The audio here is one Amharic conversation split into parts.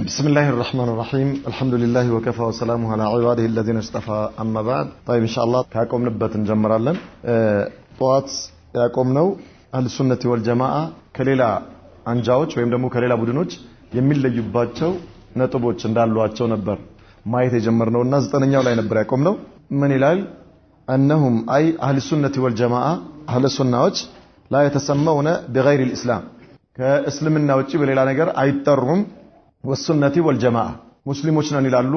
بسم الله الرحمن الرحيم الحمد لله وكفى وسلامه على عباده الذين اصطفى أما بعد طيب إن شاء الله كاكم نبت نجمرا طوات ياكم نو أهل السنة والجماعة كليلا አንጃዎች ወይም ደግሞ ከሌላ ቡድኖች የሚለዩባቸው ነጥቦች እንዳሏቸው ነበር ማየት የጀመርነውና 9ኛው ላይ ነበር ያቆምነው ምን ይላል انهم اي اهل السنه والجماعه اهل السناዎች لا يتسمون بغير الاسلام ከእስልምና ውጪ በሌላ ነገር አይጠሩም والسنه والجماعه ሙስሊሞች ነን ይላሉ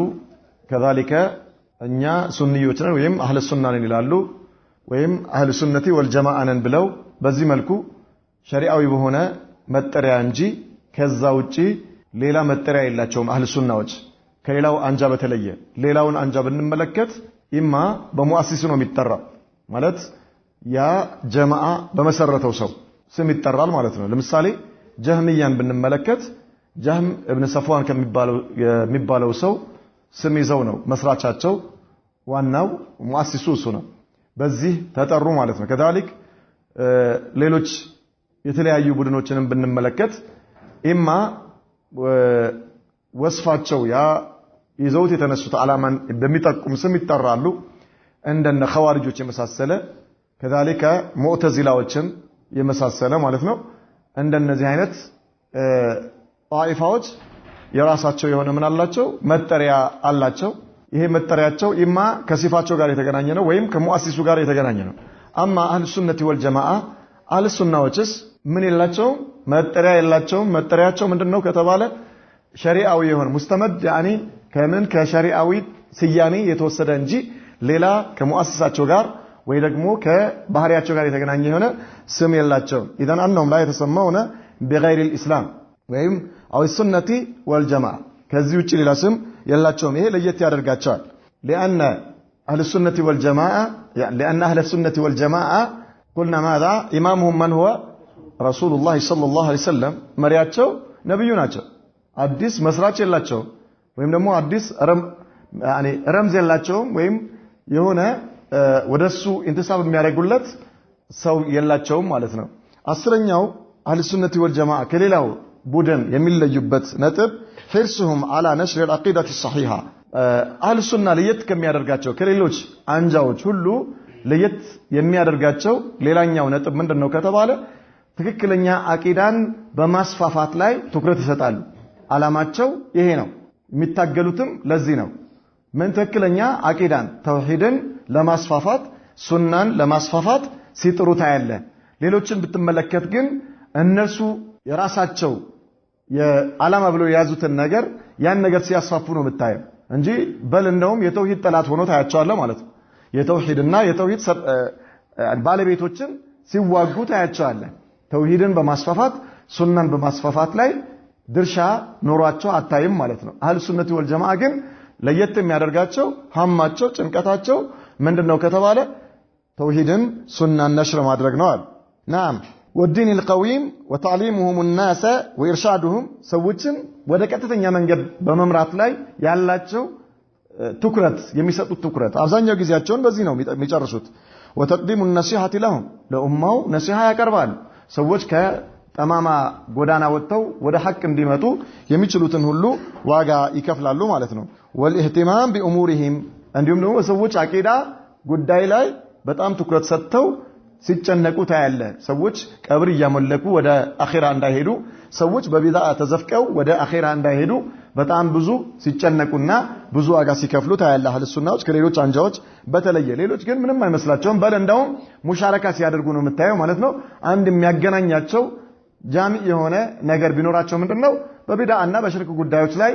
كذلك እኛ ሱንኒዮች ነን ወይም اهل السنه ነን ይላሉ ወይም اهل السنه والجماعه ነን ብለው በዚህ መልኩ ሸሪዓዊ በሆነ መጠሪያ እንጂ ከዛ ውጪ ሌላ መጠሪያ የላቸውም አህል ሱናዎች ከሌላው አንጃ በተለየ ሌላውን አንጃ ብንመለከት ኢማ በሙአሲስ ነው የሚጠራው ማለት ያ ጀማዓ በመሰረተው ሰው ስም ይጠራል ማለት ነው ለምሳሌ ጀህሚያን ብንመለከት ጀህም ኢብኑ ሰፍዋን ከሚባለው ሰው ስም ይዘው ነው መስራቻቸው ዋናው ሙአሲሱ እሱ ነው በዚህ ተጠሩ ማለት ነው ከذلك ሌሎች የተለያዩ ቡድኖችንም ብንመለከት ኢማ ወስፋቸው ያ ይዘውት የተነሱት ዓላማን በሚጠቁም ስም ይጠራሉ እንደነ ኸዋሪጆች የመሳሰለ كذلك ሙዕተዚላዎችን የመሳሰለ ማለት ነው እንደነዚህ አይነት ጣይፋዎች የራሳቸው የሆነ ምን አላቸው መጠሪያ አላቸው ይሄ መጠሪያቸው ኢማ ከሲፋቸው ጋር የተገናኘ ነው ወይም ከሙአሲሱ ጋር የተገናኘ ነው አማ አህሉ ሱነቲ ወልጀማዓ አህሉ ሱናዎችስ ምን የላቸው መጠሪያ የላቸው መጠሪያቸው ምንድነው ከተባለ ሸሪዓዊ የሆነ ሙስተመድ ያኒ ከምን ከሸሪዓዊ ስያሜ የተወሰደ እንጂ ሌላ ከሙአሲሳቸው ጋር ወይ ደግሞ ከባህሪያቸው ጋር የተገናኘ የሆነ ስም የላቸው اذا انهم لا يتسمون بغير الاسلام ወይም አው ሱነቲ ወልጀማዓ ከዚህ ውጪ ሌላ ስም የላቸውም ይሄ ለየት ያደርጋቸዋል لان اهل السنه والجماعه لان اهل السنه والجماعه قلنا ماذا امامهم من هو رسول الله صلى الله عليه وسلم መሪያቸው ነብዩ ናቸው አዲስ መስራች የላቸው ወይም ደግሞ አዲስ ረምዝ የላቸው ወይም የሆነ ወደሱ ኢንተሳብ የሚያደርጉለት ሰው የላቸው ማለት ነው አስረኛው አህሉ ሱነቲ ወልጀማዓ ከሌላው ቡድን የሚለዩበት ነጥብ ፍርሱሁም على نشر العقيده الصحيحه አህሉ ሱና ለየት ከሚያደርጋቸው ከሌሎች አንጃዎች ሁሉ ለየት የሚያደርጋቸው ሌላኛው ነጥብ ምንድነው ከተባለ ትክክለኛ አቂዳን በማስፋፋት ላይ ትኩረት ይሰጣሉ አላማቸው ይሄ ነው የሚታገሉትም ለዚህ ነው ምን ትክክለኛ አቂዳን ተውሂድን ለማስፋፋት ሱናን ለማስፋፋት ሲጥሩ ታያለ ሌሎችን ብትመለከት ግን እነሱ የራሳቸው የዓላማ ብለው የያዙትን ነገር ያን ነገር ሲያስፋፉ ነው የምታየው እንጂ በል እንደውም የተውሂድ ጠላት ሆኖ ታያቸዋለ ማለት ነው የተውሂድና የተውሂድ ባለቤቶችን ሲዋጉ ታያቸዋለ ተውሂድን በማስፋፋት ሱናን በማስፋፋት ላይ ድርሻ ኖሯቸው አታይም ማለት ነው አህሉ ሱነቲ ወልጀማዓ ግን ለየት የሚያደርጋቸው ሀማቸው ጭንቀታቸው ምንድነው ከተባለ ተውሂድን ሱናን ነሽር ማድረግ ነው አለ نعم والدين القويم وتعليمهم الناس وارشادهم ሰዎችን ወደ ቀጥተኛ መንገድ በመምራት ላይ ያላቸው ትኩረት የሚሰጡት ትኩረት አብዛኛው ጊዜያቸውን በዚህ ነው የሚጨርሱት وتقديم النصيحه لهم ለኡማው ነሲሃ ያቀርባሉ ሰዎች ከጠማማ ጎዳና ወጥተው ወደ ሐቅ እንዲመጡ የሚችሉትን ሁሉ ዋጋ ይከፍላሉ ማለት ነው والاهتمام بامورهم እንዲሁም ደግሞ ሰዎች አቂዳ ጉዳይ ላይ በጣም ትኩረት ሰጥተው ሲጨነቁ ታያለ ሰዎች ቀብር ያመለኩ ወደ አኺራ እንዳይሄዱ ሰዎች በቢድዓ ተዘፍቀው ወደ አኺራ እንዳይሄዱ በጣም ብዙ ሲጨነቁና ብዙ ዋጋ ሲከፍሉ ታያለ አህሉ ሱናዎች ከሌሎች አንጃዎች በተለየ ሌሎች ግን ምንም አይመስላቸውም በል እንደውም ሙሻረካ ሲያደርጉ ነው የምታየው ማለት ነው አንድ የሚያገናኛቸው ጃሚ የሆነ ነገር ቢኖራቸው ምንድነው በቢድዓና በሽርክ ጉዳዮች ላይ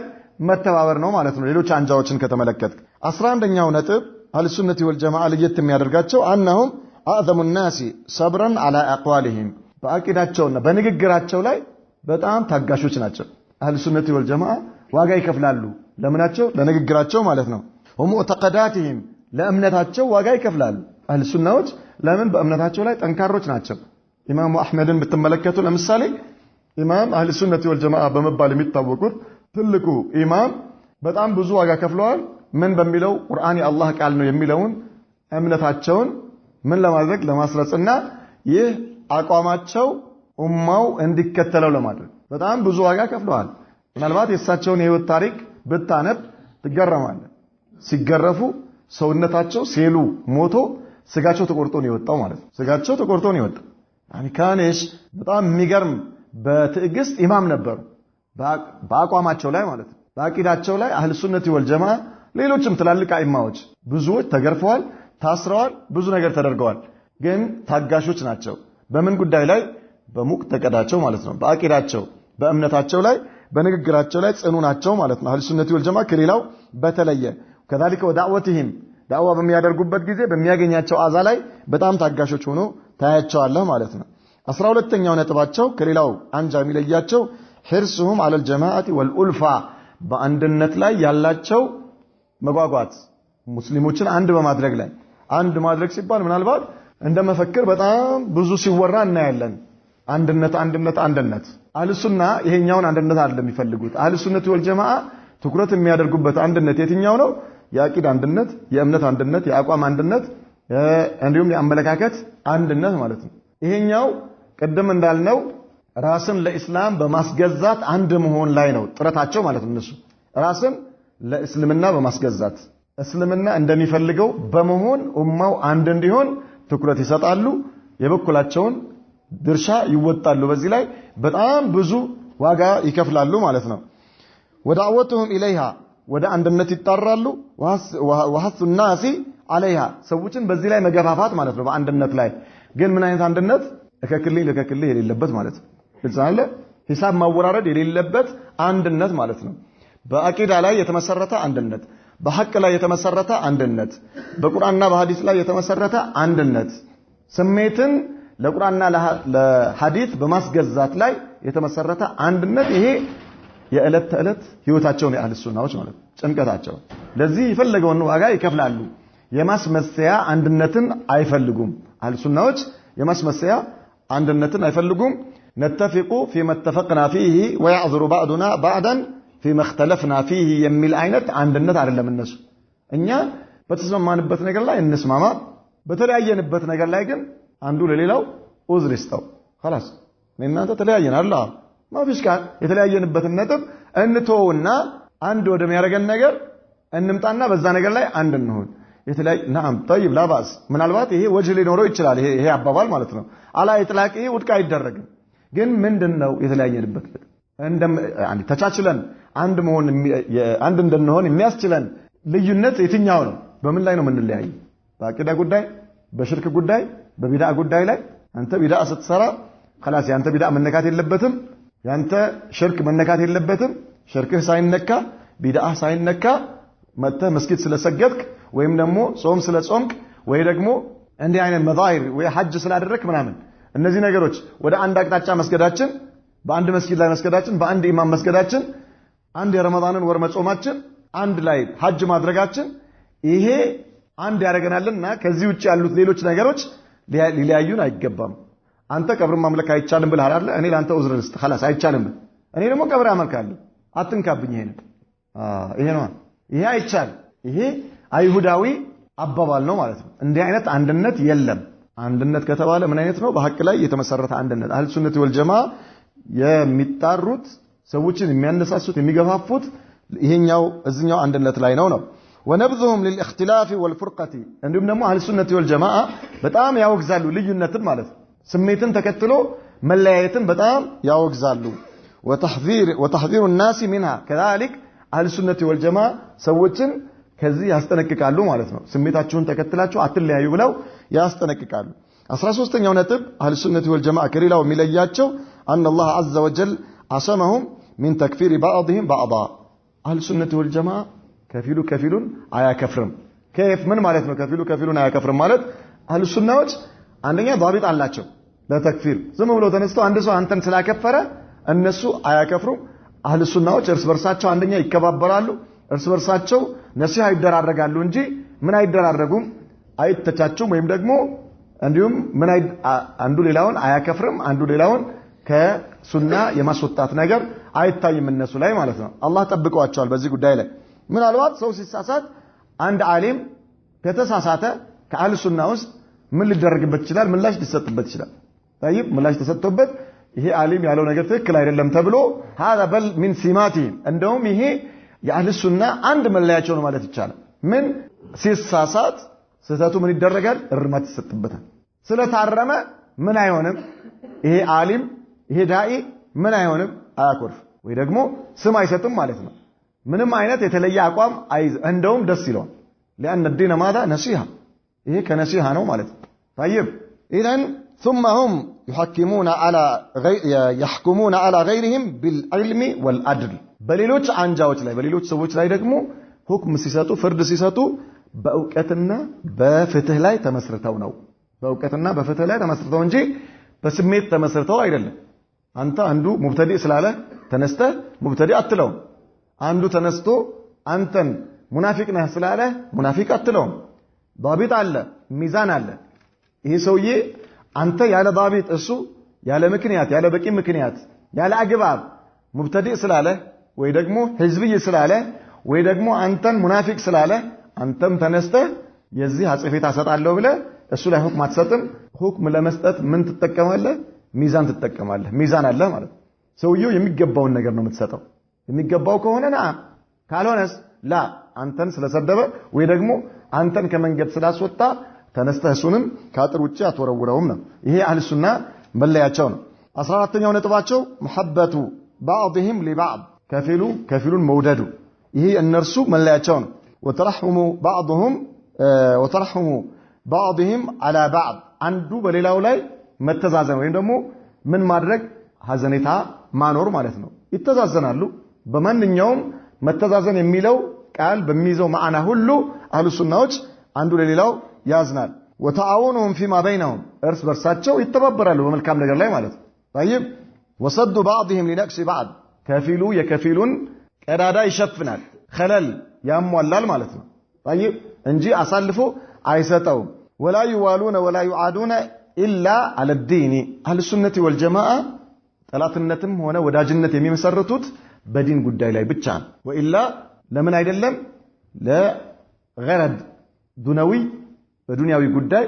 መተባበር ነው ማለት ነው ሌሎች አንጃዎችን ከተመለከተ 11ኛው ነጥብ አህሉ ሱነቲ ወልጀማዓ ለየት የሚያደርጋቸው አንነሁም አዕዘሙ الناس صبرا على اقوالهم በአቂዳቸውና በንግግራቸው ላይ በጣም ታጋሾች ናቸው አህሉ ሱነቲ ወልጀማዓ ዋጋ ይከፍላሉ ለምናቸው ለንግግራቸው ማለት ነው ወሙዕተቀዳትህም ለእምነታቸው ዋጋ ይከፍላሉ አህሉ ሱናዎች ለምን በእምነታቸው ላይ ጠንካሮች ናቸው ኢማሙ አህመድን ብትመለከቱ ለምሳሌ ኢማም አህሉ ሱነቲ ወልጀማዓ በመባል የሚታወቁት ትልቁ ኢማም በጣም ብዙ ዋጋ ከፍለዋል ምን በሚለው ቁርአን የአላህ ቃል ነው የሚለውን እምነታቸውን ምን ለማድረግ ለማስረጽና ይህ አቋማቸው ኡማው እንዲከተለው ለማድረግ በጣም ብዙ ዋጋ ከፍለዋል ምናልባት የእሳቸውን የህይወት ታሪክ ብታነብ ትገረማለህ። ሲገረፉ ሰውነታቸው ሴሉ ሞቶ ስጋቸው ተቆርጦ ነው የወጣው ማለት ነው። ስጋቸው ተቆርጦ ነው የወጣው። ካኔሽ በጣም የሚገርም በትዕግስት ኢማም ነበሩ በአቋማቸው ላይ ማለት ነው። በአቂዳቸው ላይ አህል ሱነቲ ወልጀማዓ ሌሎችም ትላልቅ አይማዎች ብዙዎች ተገርፈዋል፣ ታስረዋል፣ ብዙ ነገር ተደርገዋል። ግን ታጋሾች ናቸው። በምን ጉዳይ ላይ? በሙቅተቀዳቸው ማለት ነው። በአቂዳቸው በእምነታቸው ላይ በንግግራቸው ላይ ጽኑ ናቸው ማለት ነው። አህል ሱነቲ ወልጀማዓ ከሌላው በተለየ ከذلك ወዳዕወትህም ዳዕዋ በሚያደርጉበት ጊዜ በሚያገኛቸው አዛ ላይ በጣም ታጋሾች ሆኖ ታያቸዋለህ ማለት ነው። 12ኛው ነጥባቸው ከሌላው አንጃ የሚለያቸው ሒርሱሁም ዐለል ጀማዓቲ ወልኡልፋ በአንድነት ላይ ያላቸው መጓጓት፣ ሙስሊሞችን አንድ በማድረግ ላይ። አንድ ማድረግ ሲባል ምናልባት እንደ መፈክር በጣም ብዙ ሲወራ እናያለን። አንድነት አንድነት አንድነት። አህል ሱና ይሄኛውን አንድነት አይደለም የሚፈልጉት። አህል ሱነቲ ወልጀማዓ ትኩረት የሚያደርጉበት አንድነት የትኛው ነው? የአቂዳ አንድነት፣ የእምነት አንድነት፣ የአቋም አንድነት እንዲሁም የአመለካከት አንድነት ማለት ነው። ይሄኛው ቅድም እንዳልነው ራስን ለኢስላም በማስገዛት አንድ መሆን ላይ ነው ጥረታቸው ማለት ነው። እነሱ ራስን ለእስልምና በማስገዛት እስልምና እንደሚፈልገው በመሆን ኡማው አንድ እንዲሆን ትኩረት ይሰጣሉ። የበኩላቸውን ድርሻ ይወጣሉ። በዚህ ላይ በጣም ብዙ ዋጋ ይከፍላሉ ማለት ነው። ወዳዕወቱሁም ኢለይሃ ወደ አንድነት ይጣራሉ። ወሐሱ ናሲ አለይሃ ሰዎችን በዚህ ላይ መገፋፋት ማለት ነው። በአንድነት ላይ ግን ምን አይነት አንድነት? ለከክልኝ የሌለበት ማለት ነው። ግልጽ አለ። ሂሳብ ማወራረድ የሌለበት አንድነት ማለት ነው። በአቂዳ ላይ የተመሰረተ አንድነት፣ በሐቅ ላይ የተመሰረተ አንድነት፣ በቁርአንና በሐዲስ ላይ የተመሰረተ አንድነት፣ ስሜትን ለቁርአንና ለሐዲስ በማስገዛት ላይ የተመሰረተ አንድነት። ይሄ የዕለት ተዕለት ህይወታቸውን የአህል ሱናዎች ማለት ነው። ጭንቀታቸው ለዚህ የፈለገውን ዋጋ ይከፍላሉ። የማስመሰያ አንድነትን አይፈልጉም። አህል ሱናዎች የማስመሰያ አንድነትን አይፈልጉም። ነተፊቁ ፊማ ተፈቅና ፊህ ወያዕዙሩ ባዕዱና ባዕዳን ፊማ እኽተለፍና ፊህ የሚል አይነት አንድነት አይደለም እነሱ። እኛ በተስማማንበት ነገር ላይ እንስማማ፣ በተለያየንበት ነገር ላይ ግን አንዱ ለሌላው ዑዝር ይስጠው። خلاص እናንተ ተለያየን አላ ማፊሽ ቃል የተለያየንበትን ነጥብ እንተውና አንድ ወደሚያደርገን ነገር እንምጣና በዛ ነገር ላይ አንድ እንሆን። نعم طيب لا باس ምናልባት ይሄ ወጅህ ሊኖረው ይችላል። ይሄ አባባል ማለት ነው። አላ ኢጥላቂ ውድቅ አይደረግም። ግን ምንድነው የተለያየንበት? ተቻችለን አንድ መሆን አንድ እንደነሆን የሚያስችለን ልዩነት የትኛው ነው? በምን ላይ ነው የምንለያይ? በአቂዳ ጉዳይ፣ በሽርክ ጉዳይ፣ በቢድዓ ጉዳይ ላይ አንተ ቢድዓ ስትሰራ خلاص ያንተ ቢድዓ መነካት የለበትም፣ ያንተ ሽርክ መነካት የለበትም። ሽርክህ ሳይነካ ቢድዓህ ሳይነካ መጥተህ መስጊድ ስለሰገድክ ወይም ደግሞ ጾም ስለጾምክ ወይ ደግሞ እንዲህ አይነት መዛሂር ወይ ሐጅ ስላደረክ ምናምን እነዚህ ነገሮች ወደ አንድ አቅጣጫ መስገዳችን፣ በአንድ መስጊድ ላይ መስገዳችን፣ በአንድ ኢማም መስገዳችን፣ አንድ የረመዳንን ወር መጾማችን፣ አንድ ላይ ሐጅ ማድረጋችን ይሄ አንድ ያደርገናልና ከዚህ ውጪ ያሉት ሌሎች ነገሮች ሊለያዩን አይገባም። አንተ ቀብር ማምለክ አይቻልም ብለሃል አይደል? እኔ ላንተ ዑዝር ልስጥ خلاص አይቻልም። እኔ ደግሞ ቀብር አመልካለሁ አትንካብኝ። ይሄ ነው ይሄ አይቻል። ይሄ አይሁዳዊ አባባል ነው ማለት ነው። እንዲህ አይነት አንድነት የለም። አንድነት ከተባለ ምን አይነት ነው? በሐቅ ላይ የተመሰረተ አንድነት። አህል ሱነቲ ወልጀማዓ የሚጣሩት ሰዎችን የሚያነሳሱት የሚገፋፉት ይሄኛው እዚህኛው አንድነት ላይ ነው። ወነብዙሁም للاختلاف والفرقة እንዲሁም ደግሞ አህል ሱነቲ ወልጀማዓ በጣም ያወግዛሉ ልዩነትን ማለት ነው። ስሜትን ተከትሎ መለያየትን በጣም ያወግዛሉ። وتحذير الناس منها كذلك አህል ሱነቲ ወልጀማዓ ሰዎችን ከዚህ ያስጠነቅቃሉ ማለት ነው። ስሜታችሁን ተከትላችሁ አትለያዩ ብለው ያስጠነቅቃሉ። 13ኛው ነጥብ አህል ሱነቲ ወልጀማዓ ከሌላው የሚለያቸው أن الله عز وجل عصمهم من تكفير بعضهم بعضا አህል ሱነቲ ወልጀማዓ ከፊሉን አያከፍርም። كيف ምን ማለት ነው? ከፊሉን አያከፍርም ማለት አህል ሱናዎች አንደኛ ضابط አላቸው ለተክፊር። ዝም ብሎ ተነስቶ አንድ ሰው አንተን ስላከፈረ እነሱ አያከፍሩም። አህል ሱናዎች እርስ በርሳቸው አንደኛ ይከባበራሉ፣ እርስ በርሳቸው ነሲሃ ይደራረጋሉ እንጂ ምን አይደራረጉም፣ አይተቻቹም። ወይም ደግሞ እንዲሁም ምን አንዱ ሌላውን አያከፍርም፣ አንዱ ሌላውን ከሱና የማስወጣት ነገር አይታይም እነሱ ላይ ማለት ነው። አላህ ጠብቀዋቸዋል በዚህ ጉዳይ ላይ። ምናልባት ሰው ሲሳሳት አንድ ዓሊም ከተሳሳተ ከአህል ሱና ውስጥ ምን ሊደረግበት ይችላል? ምላሽ ሊሰጥበት ይችላል። طيب ምላሽ ተሰጥቶበት ይሄ ዓሊም ያለው ነገር ትክክል አይደለም ተብሎ هذا بل من سماتهم እንደውም ይሄ የአህል ሱና አንድ መለያቸው ነው ማለት ይቻላል ምን ሲሳሳት ስህተቱ ምን ይደረጋል እርማት ይሰጥበታል ስለታረመ ምን አይሆንም ይሄ ዓሊም ይሄ ዳኢ ምን አይሆንም አያኮርፍ ወይ ደግሞ ስም አይሰጥም ማለት ነው ምንም አይነት የተለየ አቋም አይዝ እንደውም ደስ ይለዋል لأن الدين ماذا نصيحة ይሄ ከነሲሃ ነው ማለት ነው طيب اذا ثم هم يحكمون على غيرهم بالعلم والعدل በሌሎች አንጃዎች ላይ በሌሎች ሰዎች ላይ ደግሞ ሁክም ሲሰጡ ፍርድ ሲሰጡ በእውቀትና በፍትህ ላይ ተመስርተው ነው በእውቀትና በፍትህ ላይ ተመስርተው እንጂ በስሜት ተመስርተው አይደለም አንተ አንዱ ሙብተዲ ስላለ ተነስተ ሙብተዲ አትለው አንዱ ተነስቶ አንተን ሙናፊቅ ነህ ስላለ ሙናፊቅ አትለው ዳቢጥ አለ ሚዛን አለ ይሄ ሰውዬ አንተ ያለ ዳቢጥ እሱ ያለ ምክንያት ያለ በቂ ምክንያት ያለ አግባብ ሙብተዲ ስላለ ወይ ደግሞ ህዝብይ ስላለ ወይ ደግሞ አንተን ሙናፊቅ ስላለ አንተም ተነስተ የዚህ አጽፌት አሰጣለሁ ብለ እሱ ላይ ሁክም አትሰጥም ሁክም ለመስጠት ምን ትጠቀማለህ ሚዛን ትጠቀማለህ ሚዛን አለ ማለት ሰውየው የሚገባውን ነገር ነው የምትሰጠው የሚገባው ከሆነና ካልሆነስ ላ አንተን ስለሰደበ ወይ ደግሞ አንተን ከመንገድ ስላስወጣ ተነስተህ እሱንም ከአጥር ውጪ አትወረውረውም ነው ይሄ አህል ሱና መለያቸው ነው 14ኛው ነጥባቸው محبة بعضهم لبعض ከፊሉን መውደዱ ይሄ እነርሱ መለያቸው ነው وترحم بعضهم على بعض አንዱ በሌላው ላይ መተዛዘን ወይም ደግሞ ምን ማድረግ ሐዘኔታ ማኖር ማለት ነው ይተዛዘናሉ በማንኛውም መተዛዘን የሚለው ቃል በሚይዘው ማዕና ሁሉ አህሉ ሱናዎች አንዱ ለሌላው ያዝናል وتعاونهم فيما بينهم እርስ በርሳቸው ይተባበራሉ በመልካም ነገር ላይ ማለት ነው طيب وصد بعضهم لنقص بعض ከፊሉ የከፊሉን ቀዳዳ ይሸፍናል خلل ያሟላል ማለት ነው طيب እንጂ አሳልፎ አይሰጠው ولا يوالون ولا يعادون إلا على الدين أهل السنة والجماعة ጠላትነትም ሆነ ወዳጅነት የሚመሰርቱት በዲን ጉዳይ ላይ ብቻ ነው ወኢላ ለምን አይደለም ለغرض ዱንያዊ በዱንያዊ ጉዳይ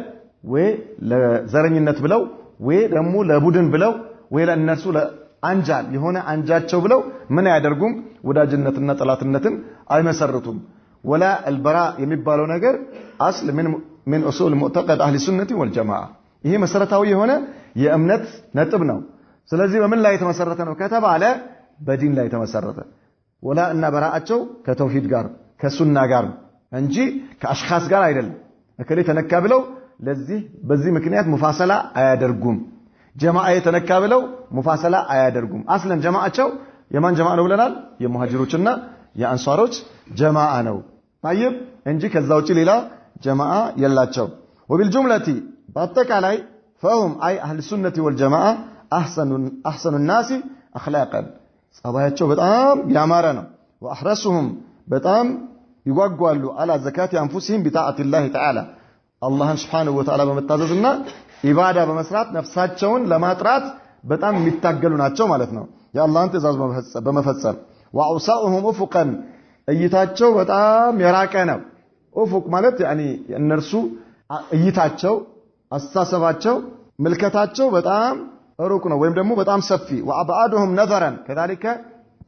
ወይ ለዘረኝነት ብለው ወይ ደግሞ ለቡድን ብለው ወይ ለእነርሱ ለአንጃል የሆነ አንጃቸው ብለው ምን ያደርጉም ወዳጅነትና ጠላትነትን አይመሰርቱም ولا البراء የሚባለው ነገር اصل من اصول معتقد اهل السنه والجماعه ይሄ መሰረታዊ የሆነ የእምነት ነጥብ ነው ስለዚህ በምን ላይ ተመሰረተ ነው ከተባለ በዲን ላይ ተመሰረተ ወላ እና በራአቸው ከተውሂድ ጋር ከሱና ጋር እንጂ ከአሽኻስ ጋር አይደለም እከሌ ተነካ ብለው ለዚህ በዚህ ምክንያት ሙፋሰላ አያደርጉም ጀማዓ የተነካ ብለው ሙፋሰላ አያደርጉም አስለን ጀማዓቸው የማን ጀማዓ ነው ብለናል የሙሃጅሮችና የአንሷሮች ጀማዓ ነው طيب እንጂ ከዛ ውጪ ሌላ ጀማዓ የላቸው وبالجمله በአጠቃላይ فهم اي اهل السنه والجماعه احسن الناس اخلاقا ጸባያቸው በጣም ያማረ ነው واحرسهم በጣም ይጓጓሉ على زكاه انفسهم بطاعه الله تعالى الله سبحانه وتعالى በመታዘዝና ኢባዳ በመስራት ነፍሳቸውን ለማጥራት በጣም የሚታገሉ ናቸው ማለት ነው የአላህን ትእዛዝ በመፈጸም واوسعهم افقا እይታቸው በጣም የራቀ ነው ኡፉቅ ማለት يعني እነርሱ እይታቸው አስተሳሰባቸው ምልከታቸው በጣም ሩቅ ነው ወይም ደግሞ በጣም ሰፊ وابعادهم نظرا كذلك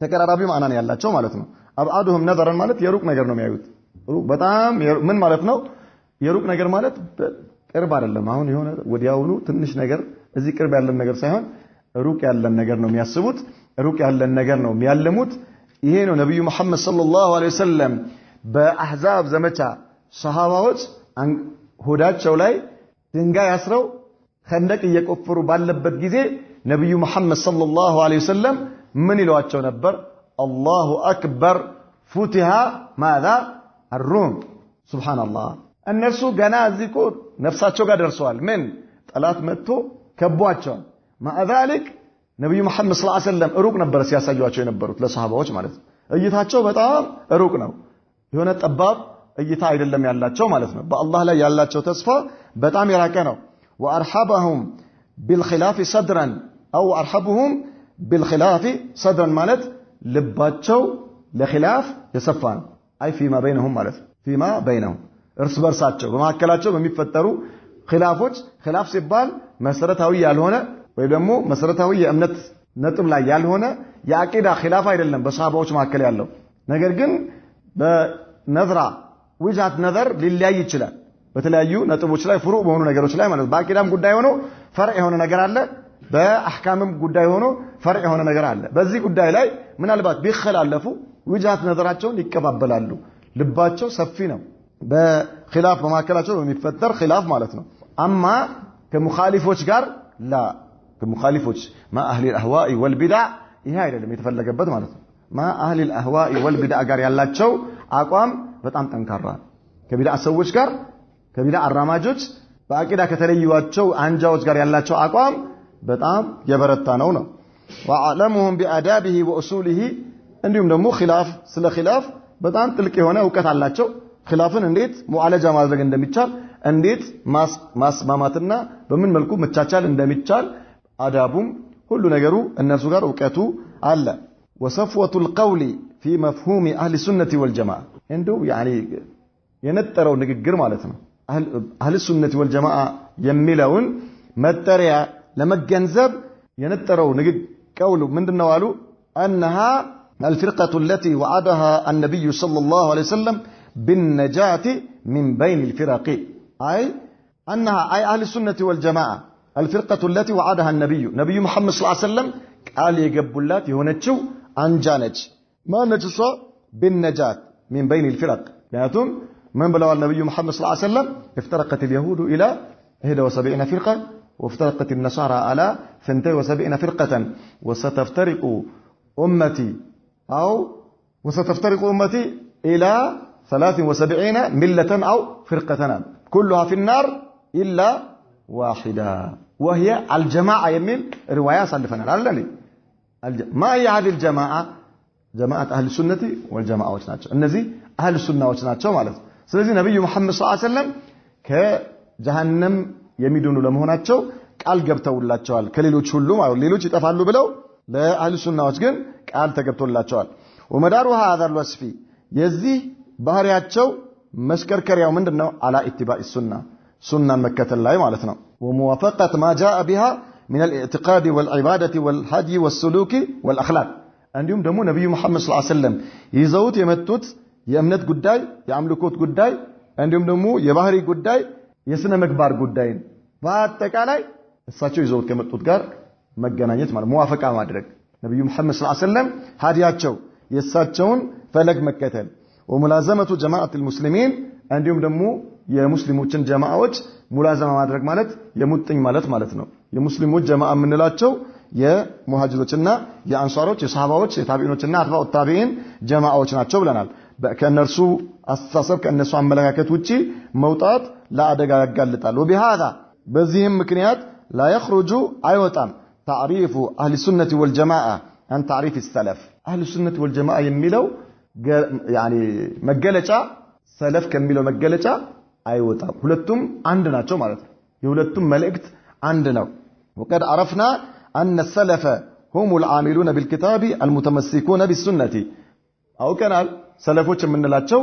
ተቀራራቢ ማዕና ነው ያላቸው ማለት ነው ابعادهم نظرا ማለት የሩቅ ነገር ነው የሚያዩት ሩቅ በጣም ምን ማለት ነው የሩቅ ነገር ማለት ቅርብ አይደለም አሁን የሆነ ወዲያውኑ ትንሽ ነገር እዚህ ቅርብ ያለን ነገር ሳይሆን ሩቅ ያለን ነገር ነው የሚያስቡት ሩቅ ያለን ነገር ነው የሚያለሙት ይሄ ነው ነብዩ መሐመድ ሰለላሁ ዐለይሂ ወሰለም በአህዛብ ዘመቻ ሱሐባዎች ሆዳቸው ላይ ድንጋይ አስረው خندق እየቆፈሩ ባለበት ጊዜ ነብዩ መሐመድ ሰለላሁ ዐለይሂ ወሰለም ምን ይሏቸው ነበር አላሁ አክበር ፉቲሃ ماذا الروم سبحان الله እነሱ ገና እዚህ ቆ ነፍሳቸው ጋር ደርሰዋል ምን ጠላት መጥቶ ከቧቸው مع ذلك ነብዩ መሐመድ ሰለላሁ ዐለይሂ ወሰለም ሩቅ ነበር ሲያሳዩአቸው የነበሩት ለሱሐባዎች ማለት ነው እይታቸው በጣም ሩቅ ነው የሆነ ጠባብ እይታ አይደለም ያላቸው ማለት ነው በአላህ ላይ ያላቸው ተስፋ በጣም የራቀ ነው وارحبهم بالخلاف صدرا او ارحبهم بالخلاف صدرا ማለት ልባቸው ለخلاف የሰፋ ነው አይ فيما بينهم ማለት فيما بينهم እርስ በርሳቸው በመሐከላቸው በሚፈጠሩ ኺላፎች ኺላፍ ሲባል መሰረታዊ ያልሆነ ወይ ደግሞ መሰረታዊ የእምነት ነጥብ ላይ ያልሆነ የአቂዳ ኺላፍ አይደለም በሷሃባዎች መካከል ያለው ነገር ግን በነዝራ ወጃት ነዘር ሊለያይ ይችላል በተለያዩ ነጥቦች ላይ ፍሩዕ በሆኑ ነገሮች ላይ ማለት በአቂዳም ጉዳይ ሆኖ ፈርዕ የሆነ ነገር አለ በአህካምም ጉዳይ ሆኖ ፈርዕ የሆነ ነገር አለ በዚህ ጉዳይ ላይ ምናልባት ቢخላለፉ ወጃት ነዘራቸውን ይቀባበላሉ ልባቸው ሰፊ ነው በኺላፍ በማከላቸው በሚፈጠር ኺላፍ ማለት ነው አማ ከሙኻሊፎች ጋር ላ ከሙኻሊፎች ማ አህሊ الأهواء والبدع ይሄ አይደለም የተፈለገበት ማለት ነው ማ አህሊ الأهواء والبدع ጋር ያላቸው አቋም በጣም ጠንካራ ከቢድዓ ሰዎች ጋር ከቢድዓ አራማጆች በአቂዳ ከተለዩዋቸው አንጃዎች ጋር ያላቸው አቋም በጣም የበረታ ነው ወአለሙሁም ቢአዳቢሂ ወኡሱሊሂ እንዲሁም ደግሞ ኺላፍ ስለ ኺላፍ በጣም ጥልቅ የሆነ ዕውቀት አላቸው ኺላፍን እንዴት ሙዓለጃ ማድረግ እንደሚቻል እንዴት ማስማማትና በምን መልኩ መቻቻል እንደሚቻል አዳቡም ሁሉ ነገሩ እነሱ ጋር ዕውቀቱ አለ ወሰፍወቱል ቀውሊ ፊ መፍሁም አህሊ ሱነቲ ወልጀማዓ እንደው ያኒ የነጠረው ንግግር ማለት ነው አህሊ ሱነቲ ወልጀማዓ የሚለውን መጠሪያ ለመገንዘብ የነጠረው ንግግር ቀውሉ ምንድነው አሉ انها الفرقه التي وعدها النبي صلى الله عليه وسلم بالنجاة من بين الفرق اي انها اي اهل السنه والجماعه الفرقه التي وعدها النبي محمد صلى الله عليه وسلم قال يغبلات የሆነችው አንጃ ነች ማነችሷ بالنجاة من بين الفرق ያቱም من بلغ النبي محمد صلى الله عليه وسلم افترقت اليهود الى 71 فرقه وافترقت النصارى على 72 فرقه وستفترق امتي الى 73 مله او فرقه كلها في النار الا واحده وهي الجماعه يمين روايه سلفنا على ما هي هذه الجماعه جماعه اهل السنه والجماعه ናቸው እነዚህ اهل السنه ናቸው ማለት ነው ስለዚህ ነብዩ መሐመድ ሰለላሁ ዐለይሂ ወሰለም ከጀሃነም የሚድኑ ለመሆናቸው ቃል ገብተውላቸዋል ከሌሎች ሁሉ ማለት ሌሎች ይጠፋሉ ብለው ለአህሉ ሱናዎች ግን ቃል ተገብቶላቸዋል ወመዳሩ هذا الوصف የዚህ ባህሪያቸው መስከርከሪያው ምንድነው አላ ኢትባኢ ሱና መከተል ላይ ማለት ነው وموافقه ما جاء بها من الاعتقاد والعباده والهدي والسلوك والاخلاق እንዲሁም ደግሞ ነብዩ መሐመድ ሰለላሁ ዐለይሂ ወሰለም ይዘውት የመጡት የእምነት ጉዳይ የአምልኮት ጉዳይ እንዲሁም ደግሞ የባህሪ ጉዳይ የስነ ምግባር ጉዳይ በአጠቃላይ እሳቸው ይዘውት ከመጡት ጋር መገናኘት ማለት ሙዋፈቃ ማድረግ ነብዩ መሐመድ ሰለላሁ ዐለይሂ ወሰለም ሀዲያቸው የእሳቸውን ፈለግ መከተል ወሙላዘመቱ ጀማዓቱል ሙስሊሚን እንዲሁም ደግሞ የሙስሊሞችን ጀማዓዎች ሙላዘማ ማድረግ ማለት የሙጥኝ ማለት ነው የሙስሊሞች ጀማዓ የምንላቸው የሙሃጅሮችና የአንሷሮች የሷሃባዎች የታቢዒኖችና አትባኡ ታቢዒን ጀማዓዎች ናቸው ብለናል ከነርሱ አስተሳሰብ ከነሱ አመለካከት ውጪ መውጣት ለአደጋ ያጋልጣል وبهذا በዚህም ምክንያት لا يخرج አይወጣም تعريف اهل السنه والجماعه عن تعريف السلف اهل السنه والجماعه የሚለው يعني መገለጫ ሰለፍ ከሚለው መገለጫ አይወጣም ሁለቱም አንድ ናቸው ማለት ነው የሁለቱም መልእክት አንድ ነው وقد عرفنا ان السلف هم العاملون بالكتاب المتمسكون بالسنه አው ከናል ሰለፎች የምንላቸው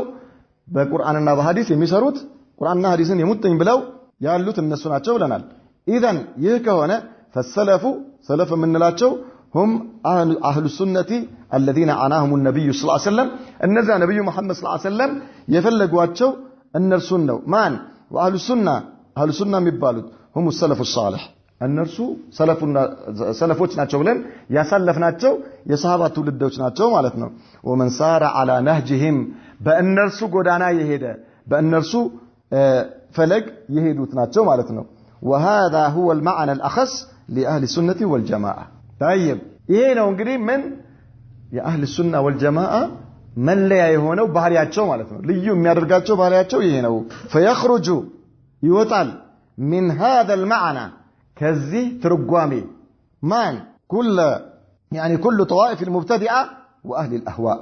በቁርአንና በሐዲስ የሚሰሩት ቁርአንና ሐዲስን የሙጥኝ ብለው ያሉት እነሱ ናቸው ብለናል ኢዘን ይህ ከሆነ فالسلف سلف የምንላቸው هم اهل السنه الذين عناهم النبي صلى الله عليه وسلم እነዛ ነብዩ መሐመድ صلى الله عليه وسلم የፈለጓቸው እነርሱን ነው ማን واهل السنه የሚባሉት هم السلف الصالح እነርሱ ሰለፎች ናቸው ብለን ያሳለፍናቸው የሷሃባ ትውልዶች ናቸው ማለት ነው ومن سار على نهجهم በእነርሱ ጎዳና የሄደ በእነርሱ ፈለግ የሄዱት ናቸው ማለት ነው وهذا هو المعنى الأخص لأهل السنة والجماعة طيب ይሄ ነው እንግዲህ ምን የአህል ሱና ወልጀማዓ መለያ የሆነው ባህሪያቸው ማለት ነው ልዩ የሚያደርጋቸው ባህሪያቸው ይሄ ነው فيخرج ይወጣል من هذا المعنى ከዚህ ትርጓሜ ማን كل طوائف المبتدعه واهل الاهواء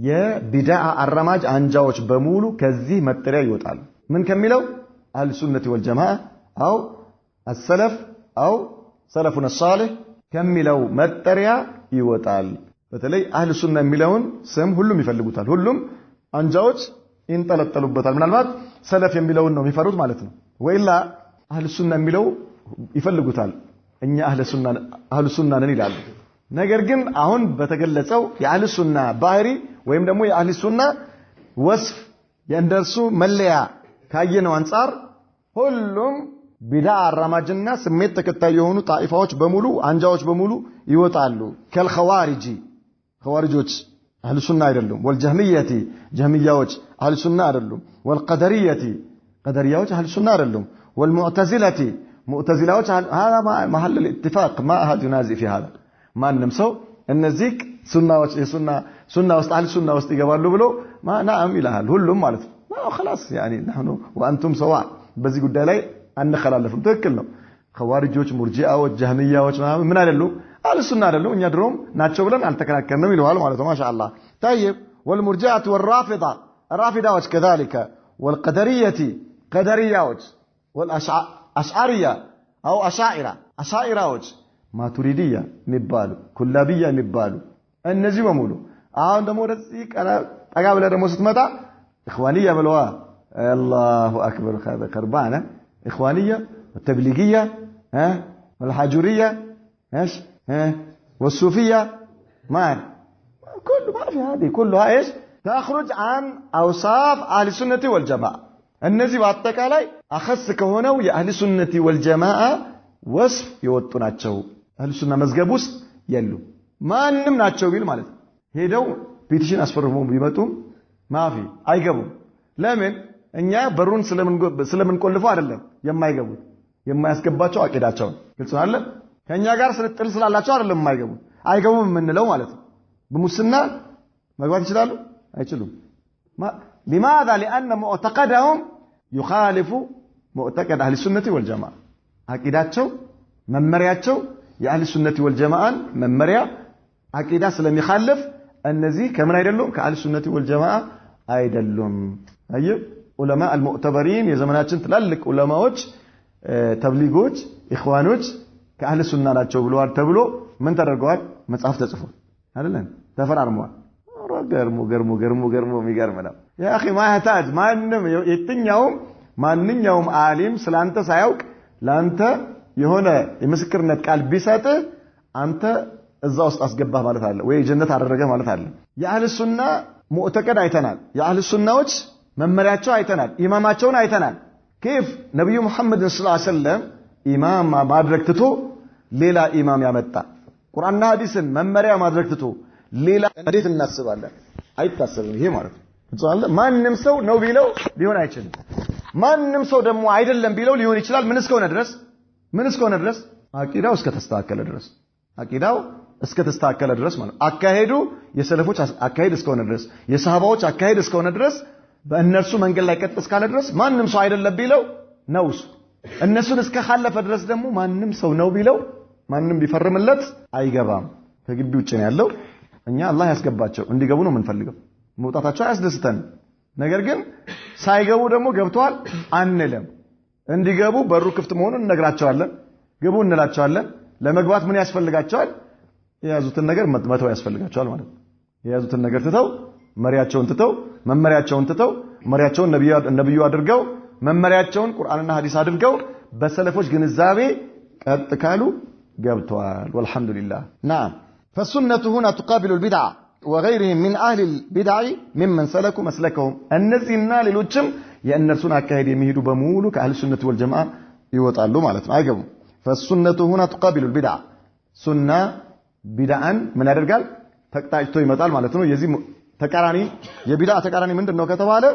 የቢድዓ አራማጅ አንጃዎች በሙሉ ከዚህ መጠሪያ ይወጣሉ ምን ከሚለው አህል ሱነቲ ወልጀማዓ አው السلف አው ሰለፉና ሷሊህ ከሚለው መጠሪያ ይወጣል በተለይ አህል ሱና የሚለውን ስም ሁሉም ይፈልጉታል ሁሉም አንጃዎች ይንጠለጠሉበታል ምናልባት ሰለፍ የሚለውን ነው የሚፈሩት ማለት ነው ወይላ አህል ሱና የሚለው ይፈልጉታል እኛ አህለ ሱና ነን ይላሉ። ነገር ግን አሁን በተገለጸው የአህለ ሱና ባህሪ ወይም ደግሞ የአህለ ሱና ወስፍ የእንደርሱ መለያ ካየነው አንፃር ሁሉም ቢድዓ አራማጅና ስሜት ተከታይ የሆኑ ጣኢፋዎች በሙሉ አንጃዎች በሙሉ ይወጣሉ። ከልኸዋሪጂ ኸዋሪጆች አህለ ሱና አይደሉም። ወልጀህሚየቲ ጀህሚያዎች አህለ ሱና አይደሉም። ወልቀደሪየቲ ቀደሪያዎች አህለ ሱና አይደሉም። والمعتزلة معتزلاዎች هذا محل الاتفاق ما أحد ينازع في هذا ማንም ሰው እነዚህ ሱናዎች ሱና ውስጥ አህለ ሱና ውስጥ ይገባሉ ብሎ نعم ይላል ሁሉም ማለት ነው። خلاص يعني نحن وانتم سواء በዚህ ጉዳይ ላይ አንخላለፍም። ትክክል ነው። ኸዋሪጆች ሙርጂአዎች ጀህሚያዎች ምን አይደሉ አህለ ሱና አይደሉ እኛ ድሮም ናቸው ብለን አልተከራከርንም ይላል ማለት ነው። ማሻአላህ طيب والمرجئة والرافضة الرافضة كذلك والقدرية قدريات والأشعرية أو أشاعرة ماتريدية مبالو كلابية مبالو النزي ومولو عندما ورسيك أنا أقابل رموسة متى إخوانية بلوا الله أكبر هذا قربانة إخوانية والتبليغية والحاجورية إيش والصوفية ما في هذه كلها إيش تخرج عن أوصاف أهل السنة والجماعة እነዚህ በአጠቃላይ አخص ከሆነው የአህሊ ሱነቲ ወልጀማዓ ወስፍ የወጡ ናቸው። አህሊ ሱና መዝገብ ውስጥ የሉ ማንም ናቸው ቢል ማለት ሄደው ፔቲሽን አስፈርመው ቢመጡም ማፊ አይገቡም። ለምን እኛ በሩን ስለምን ቆልፈው አይደለም የማይገቡት የማያስገባቸው አቂዳቸው ግልጽ ነው አይደል? ከኛ ጋር ስልጥል ስላላቸው አይደለም የማይገቡት አይገቡም የምንለው ማለት ነው። በሙስና መግባት ይችላሉ አይችሉም? لماذا؟ لأن معتقدهم يخالف معتقد أهل السنة والجماعة. عقيداتهم ممرياتهم يا أهل السنة والجماعة ممريا عقيدة سلم يخالف النزي كمان يدلهم كأهل السنة والجماعة أيدلهم. أيوة علماء المعتبرين يا زماناتنا تلالك علماء تبليغوج إخوانوج كأهل السنة لا تشوفوا تبلو من ترجعات ما تعرف تصفون هذا لين تفر عرموا ገርሙ የሚገርም ነው ያ اخي ما يحتاج ማንኛውም ዓሊም ስላንተ ሳያውቅ ላንተ የሆነ የምስክርነት ቃል ቢሰጥ አንተ እዛ ውስጥ አስገባህ ማለት አለ ወይ ጀነት አደረገ ማለት አለ። የአህለ ሱና ሙዕተቀድ አይተናል። የአህለ ሱናዎች መመሪያቸው አይተናል። ኢማማቸውን አይተናል። كيف ነብዩ መሐመድ ሰለላሁ ዐለይሂ ወሰለም ኢማም ማድረግ ትቶ ሌላ ኢማም ያመጣ ቁርአንና ሐዲስን መመሪያ ማድረግ ትቶ ሌላ እንዴት እናስባለን? አይታሰብም ይሄ ማለት ነው። ማንንም ሰው ነው ቢለው ሊሆን አይችልም። ማንንም ሰው ደግሞ አይደለም ቢለው ሊሆን ይችላል። ምን እስከሆነ ድረስ አቂዳው እስከተስተካከለ ድረስ ማለት አካሄዱ የሰለፎች አካሄድ እስከሆነ ድረስ የሰሃባዎች አካሄድ እስከሆነ ድረስ በእነርሱ መንገድ ላይ ቀጥ እስካለ ድረስ ማንም ሰው አይደለም ቢለው ነው እሱ። እነሱን እስከ ድረስ ደግሞ ማንም ሰው ነው ቢለው ማንም ቢፈርምለት አይገባም። ከግቢ ውጭ ነው ያለው። እኛ አላህ ያስገባቸው እንዲገቡ ነው የምንፈልገው። መውጣታቸው አያስደስተን። ነገር ግን ሳይገቡ ደግሞ ገብተዋል አንልም። እንዲገቡ በሩ ክፍት መሆኑን እንነግራቸዋለን። ግቡ እንላቸዋለን። ለመግባት ምን ያስፈልጋቸዋል? የያዙትን ነገር መተው ያስፈልጋቸዋል ማለት ነው። የያዙትን ነገር ትተው መሪያቸውን ትተው መመሪያቸውን ትተው መሪያቸውን ነብዩ አድርገው መመሪያቸውን ቁርአንና ሐዲስ አድርገው በሰለፎች ግንዛቤ ቀጥ ካሉ ገብተዋል። ወልሐምዱሊላህ نعم. فالسنة هنا تقابل البدعة وغيرهم من أهل البدع ممن سلكوا مسلكهم. النزينا للوجم يأنرسون كهدي يمهدوا بمولو كأهل السنة والجماعة يوطالوا مالتهم عجبوا. فالسنة هنا تقابل البدعة. سنة بدعا من الرجال تقطعتو يمطال مالتهم يزي تقراني يبدع تقراني من دنو كتباله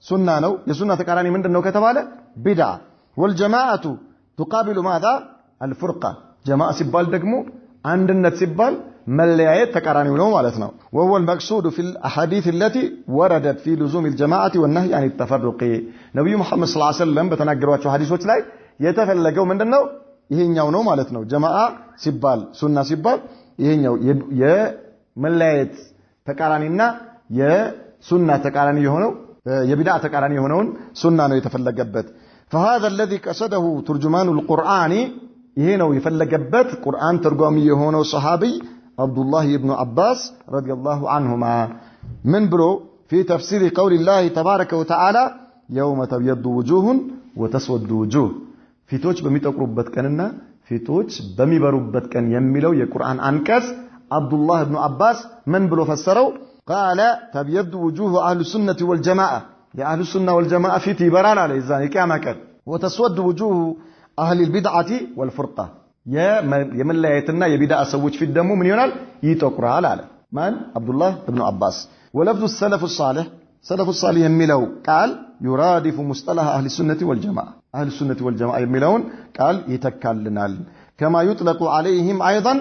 سنة نو يسنة تقراني من دنو كتباله بدعة. والجماعة تقابل ماذا؟ الفرقة. جماعة سبال دقمو عندنا سبال مليات تقراني ነው ማለት ነው. وهو المقصود في الاحاديث التي وردت في لزوم الجماعه والنهي عن التفرق. ነብዩ መሐመድ ሰለላሁ ዐለይሂ ወሰለም በተናገሯቸው ሐዲሶች ላይ የተፈለገው ምንድነው? ይሄኛው ነው ማለት ነው። ጀማዓ ሲባል ሱና ሲባል ይሄኛው የመለያየት ተቃራኒና የሱና ተቃራኒ የሆነው የቢድዓ ተቃራኒ የሆነውን ሱና ነው የተፈለገበት። فهذا الذي قصده ترجمان القرآن ይሄ ነው የፈለገበት ቁርአን ተርጓሚ የሆነው ሱሐቢ عبد الله بن عباس رضي الله عنهما من برو في تفسير قول الله تبارك وتعالى يوم تبيض وجوه وتسود وجوه ፊቶች በሚጠቁሩበት ቀንና ፊቶች በሚበሩበት ቀን የሚለው የቁርአን አንቀጽ አብዱላህ ኢብኑ አባስ ምን ብሎ ፈሰረው? ቃለ ተብየዱ ውጁሁ አህሉ ሱነቲ ወልጀማዓ የአህሉ ሱና ወልጀማዓ ፊት ይበራል አለ የዛን የቂያማ ቀን። ወተስወዱ ውጁሁ አህሊል ቢድዓቲ ወልፉርቃ የመለያየትና የቢድዓ ሰዎች ፊት ደግሞ ምን ይሆናል? ይጠቁራል አለ ማን? አብዱላህ ኢብኑ አባስ። ወለፍዙ ሰለፉ ሷሊህ ሰለፉ ሷሊህ የሚለው ቃል ዩራዲፉ ሙስጠላህ አህሊ ሱነቲ ወልጀማዓ አህሉ ሱነቲ ወልጀማዓ የሚለውን ቃል ይተካልናል። ከማ ዩጥለቁ ዐለይሂም አይደን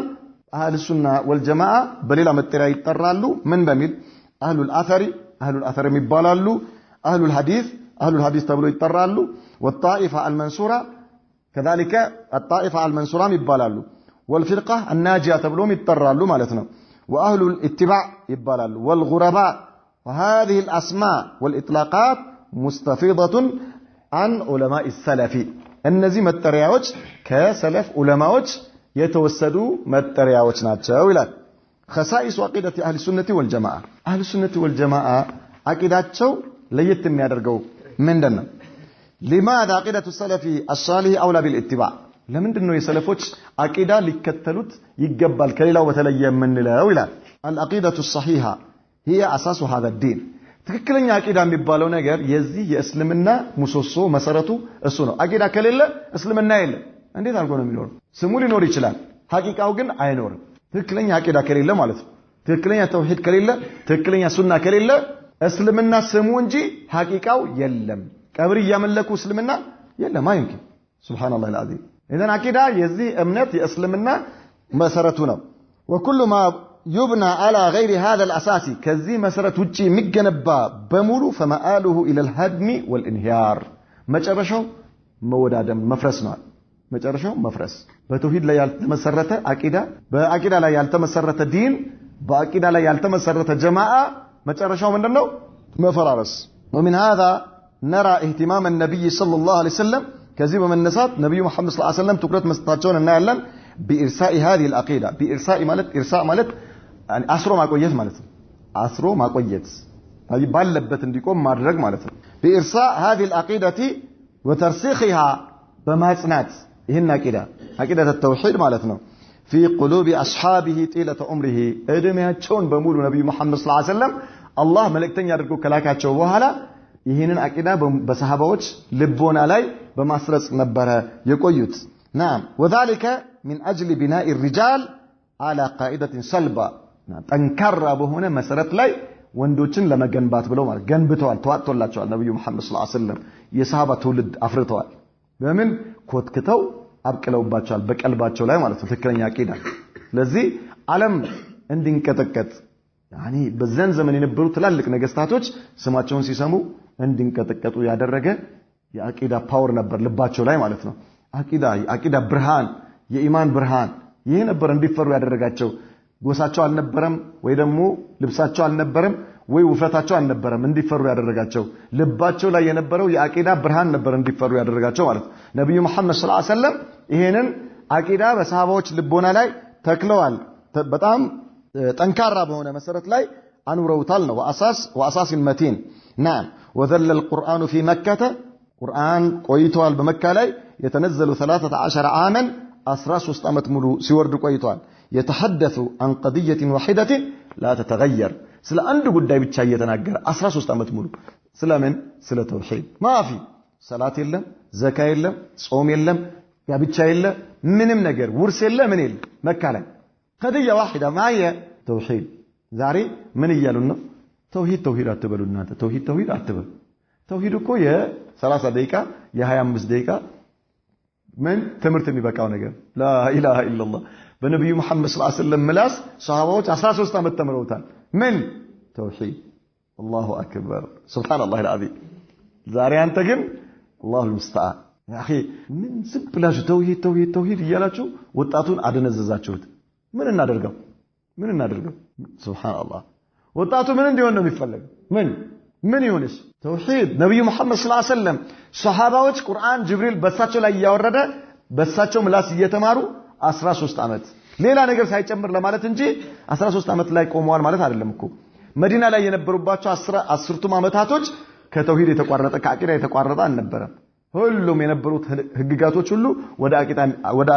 አህሉ ሱና ወልጀማዓ በሌላ መጠሪያ ይጠራሉ። ምን በሚል? አህሉል አተር የሚባላሉ። አህሉል ሐዲስ ተብሎ ይጠራሉ። ወጣኢፋ አልመንሱራ ከዛሊከ አጣኢፋ አልመንሱራም ይባላሉ። ወልፊርቃ አናጂያ ተብሎም ይጠራሉ ማለት ነው። ወአህሉል ኢትባዕ ይባላሉ። ወልጉረባ وهذه الأسماء والإطلاقات مستفيضة عن علماء السلف እነዚህ መጠሪያዎች ከሰለፍ ዑለማዎች የተወሰዱ መጠሪያዎች ናቸው ይላል። خصائص عقيدة أهل السنة والجماعة أهل السنة والجماعة عقيدتهم ለየት የሚያደርገው ምንድነው? لماذا عقيدة السلف الصالح أولى بالاتباع ለምንድነው የሰለፎች አቂዳ ሊከተሉት ይገባል ከሌላው በተለየ የምንለው ይላል። العقيدة الصحيحة هي أساس هذا الدين ትክክለኛ አቂዳ የሚባለው ነገር የዚህ የእስልምና ምሰሶ መሰረቱ እሱ ነው። አቂዳ ከሌለ እስልምና የለም። እንዴት አድርጎ ነው የሚኖረው? ስሙ ሊኖር ይችላል፣ ሐቂቃው ግን አይኖርም። ትክክለኛ አቂዳ ከሌለ ማለት ነው። ትክክለኛ ተውሂድ ከሌለ፣ ትክክለኛ ሱና ከሌለ እስልምና ስሙ እንጂ ሐቂቃው የለም። ቀብር እያመለኩ እስልምና የለም፣ አይምኪን። ሱብሃንአላህ አልዓዚም። ኢዘን አቂዳ የዚህ እምነት የእስልምና መሰረቱ ነው። ወኩሉ ማ يبنى على غير هذا الأساس كذي مسرة وجي مجنبا بمولو فمآله إلى الهدم والانهيار مجرشو مودادم مفرسنا مجرشو مفرس بتوحيد لا يلتمسرت عقيدة بعقيدة لا يلتمسرت دين بعقيدة لا يلتمسرت جماعة مجرشو من دنو مفرارس. ومن هذا نرى اهتمام النبي صلى الله عليه وسلم كذب من النسات نبي محمد صلى الله عليه وسلم تقرأت مستطاعون النعلم بإرساء هذه العقيدة بإرساء مالت إرساء مالت يعني أسرو ما قويت مالتهم أسرو ما قويت هذه باللبت عندكم مارج مالتهم بإرساء هذه العقيدة وترسيخها بماسنات هنا كده عقيدة التوحيد مالتنا في قلوب أصحابه طيلة عمره إدمها تشون بمول نبي محمد صلى الله عليه وسلم الله ملكتن يرجو كلاكات شوهلا يهينن عقيدة بصحابوች ልቦና ላይ በማስረጽ ነበር የቆዩት. نعم وذلك من أجل بناء الرجال على قاعدة صلبة ጠንካራ በሆነ መሰረት ላይ ወንዶችን ለመገንባት ብለው ማለት ገንብተዋል፣ ተዋጥቶላቸዋል። ነብዩ መሐመድ ሰለላሁ ዐለይሂ ወሰለም የሰሃባ ትውልድ አፍርተዋል። በምን ኮትክተው አብቅለውባቸዋል፣ በቀልባቸው ላይ ማለት ነው ትክክለኛ አቂዳ። ስለዚህ ዓለም እንድንቀጠቀጥ ያኒ በዘን ዘመን የነበሩ ትላልቅ ነገስታቶች ስማቸውን ሲሰሙ እንድንቀጠቀጡ ያደረገ የአቂዳ ፓወር ነበር ልባቸው ላይ ማለት ነው። አቂዳ ብርሃን፣ የኢማን ብርሃን ይሄ ነበር እንዲፈሩ ያደረጋቸው። ጎሳቸው አልነበረም ወይ ደግሞ ልብሳቸው አልነበረም ወይ ውፍረታቸው አልነበረም እንዲፈሩ ያደረጋቸው። ልባቸው ላይ የነበረው የአቂዳ ብርሃን ነበር እንዲፈሩ ያደረጋቸው ማለት ነው። ነብዩ መሐመድ ሰለላሁ ዐለይሂ ወሰለም ይሄንን አቂዳ በሰሃባዎች ልቦና ላይ ተክለዋል። በጣም ጠንካራ በሆነ መሰረት ላይ አኑረውታል ነው። ወአሳስ መቲን نعم وذل القرآن في مكة قرآن ቆይቷል በመካ ላይ የተነዘሉ 13 عاما 13 ዓመት ሙሉ ሲወርድ ቆይቷል። يتحدث عن قضية واحدة لا تتغير ስለ አንድ ጉዳይ ብቻ እየተናገረ 13 ዓመት ሙሉ ስለምን? ስለ ተውሂድ ማፊ ሰላት የለም፣ ዘካ የለም፣ ጾም የለም፣ ጋብቻ የለም፣ ምንም ነገር ውርስ የለም፣ ምን የለም። መካ ላይ قضية واحدة ማየ ተውሂድ። ዛሬ ምን እያሉን ነው? ተውሂድ አትበሉ እናንተ ተውሂድ አትበሉ። ተውሂድ እኮ የ30 ደቂቃ የ25 ደቂቃ ምን ትምህርት የሚበቃው ነገር ላ ኢላሃ ኢላላህ በነብዩ መሐመድ ሰለላሁ ዐለይሂ ወሰለም ምላስ ሰሃባዎች 13 ዓመት ተምረውታል። ምን ተውሂድ። አላሁ አክበር ሱብሃንአላህ አልዓዚም። ዛሬ አንተ ግን አላሁ ሙስተዓን ያ اخي ምን ዝም ብላችሁ ተውሂድ እያላችሁ ወጣቱን አደነዘዛችሁት። ምን እናደርገው? ሱብሃንአላህ ወጣቱ ምን እንዲሆን ነው የሚፈልገው? ምን ይሆንስ? ተውሂድ። ነብዩ መሐመድ ሰለላሁ ዐለይሂ ወሰለም ሰሃባዎች ቁርአን ጅብሪል በሳቸው ላይ እያወረደ በሳቸው ምላስ እየተማሩ 13 ዓመት ሌላ ነገር ሳይጨምር ለማለት እንጂ 13 ዓመት ላይ ቆመዋል ማለት አይደለም እኮ። መዲና ላይ የነበሩባቸው 10ቱም ዓመታቶች ከተውሂድ የተቋረጠ ከአቂዳ የተቋረጠ አልነበረም። ሁሉም የነበሩት ህግጋቶች ሁሉ ወደ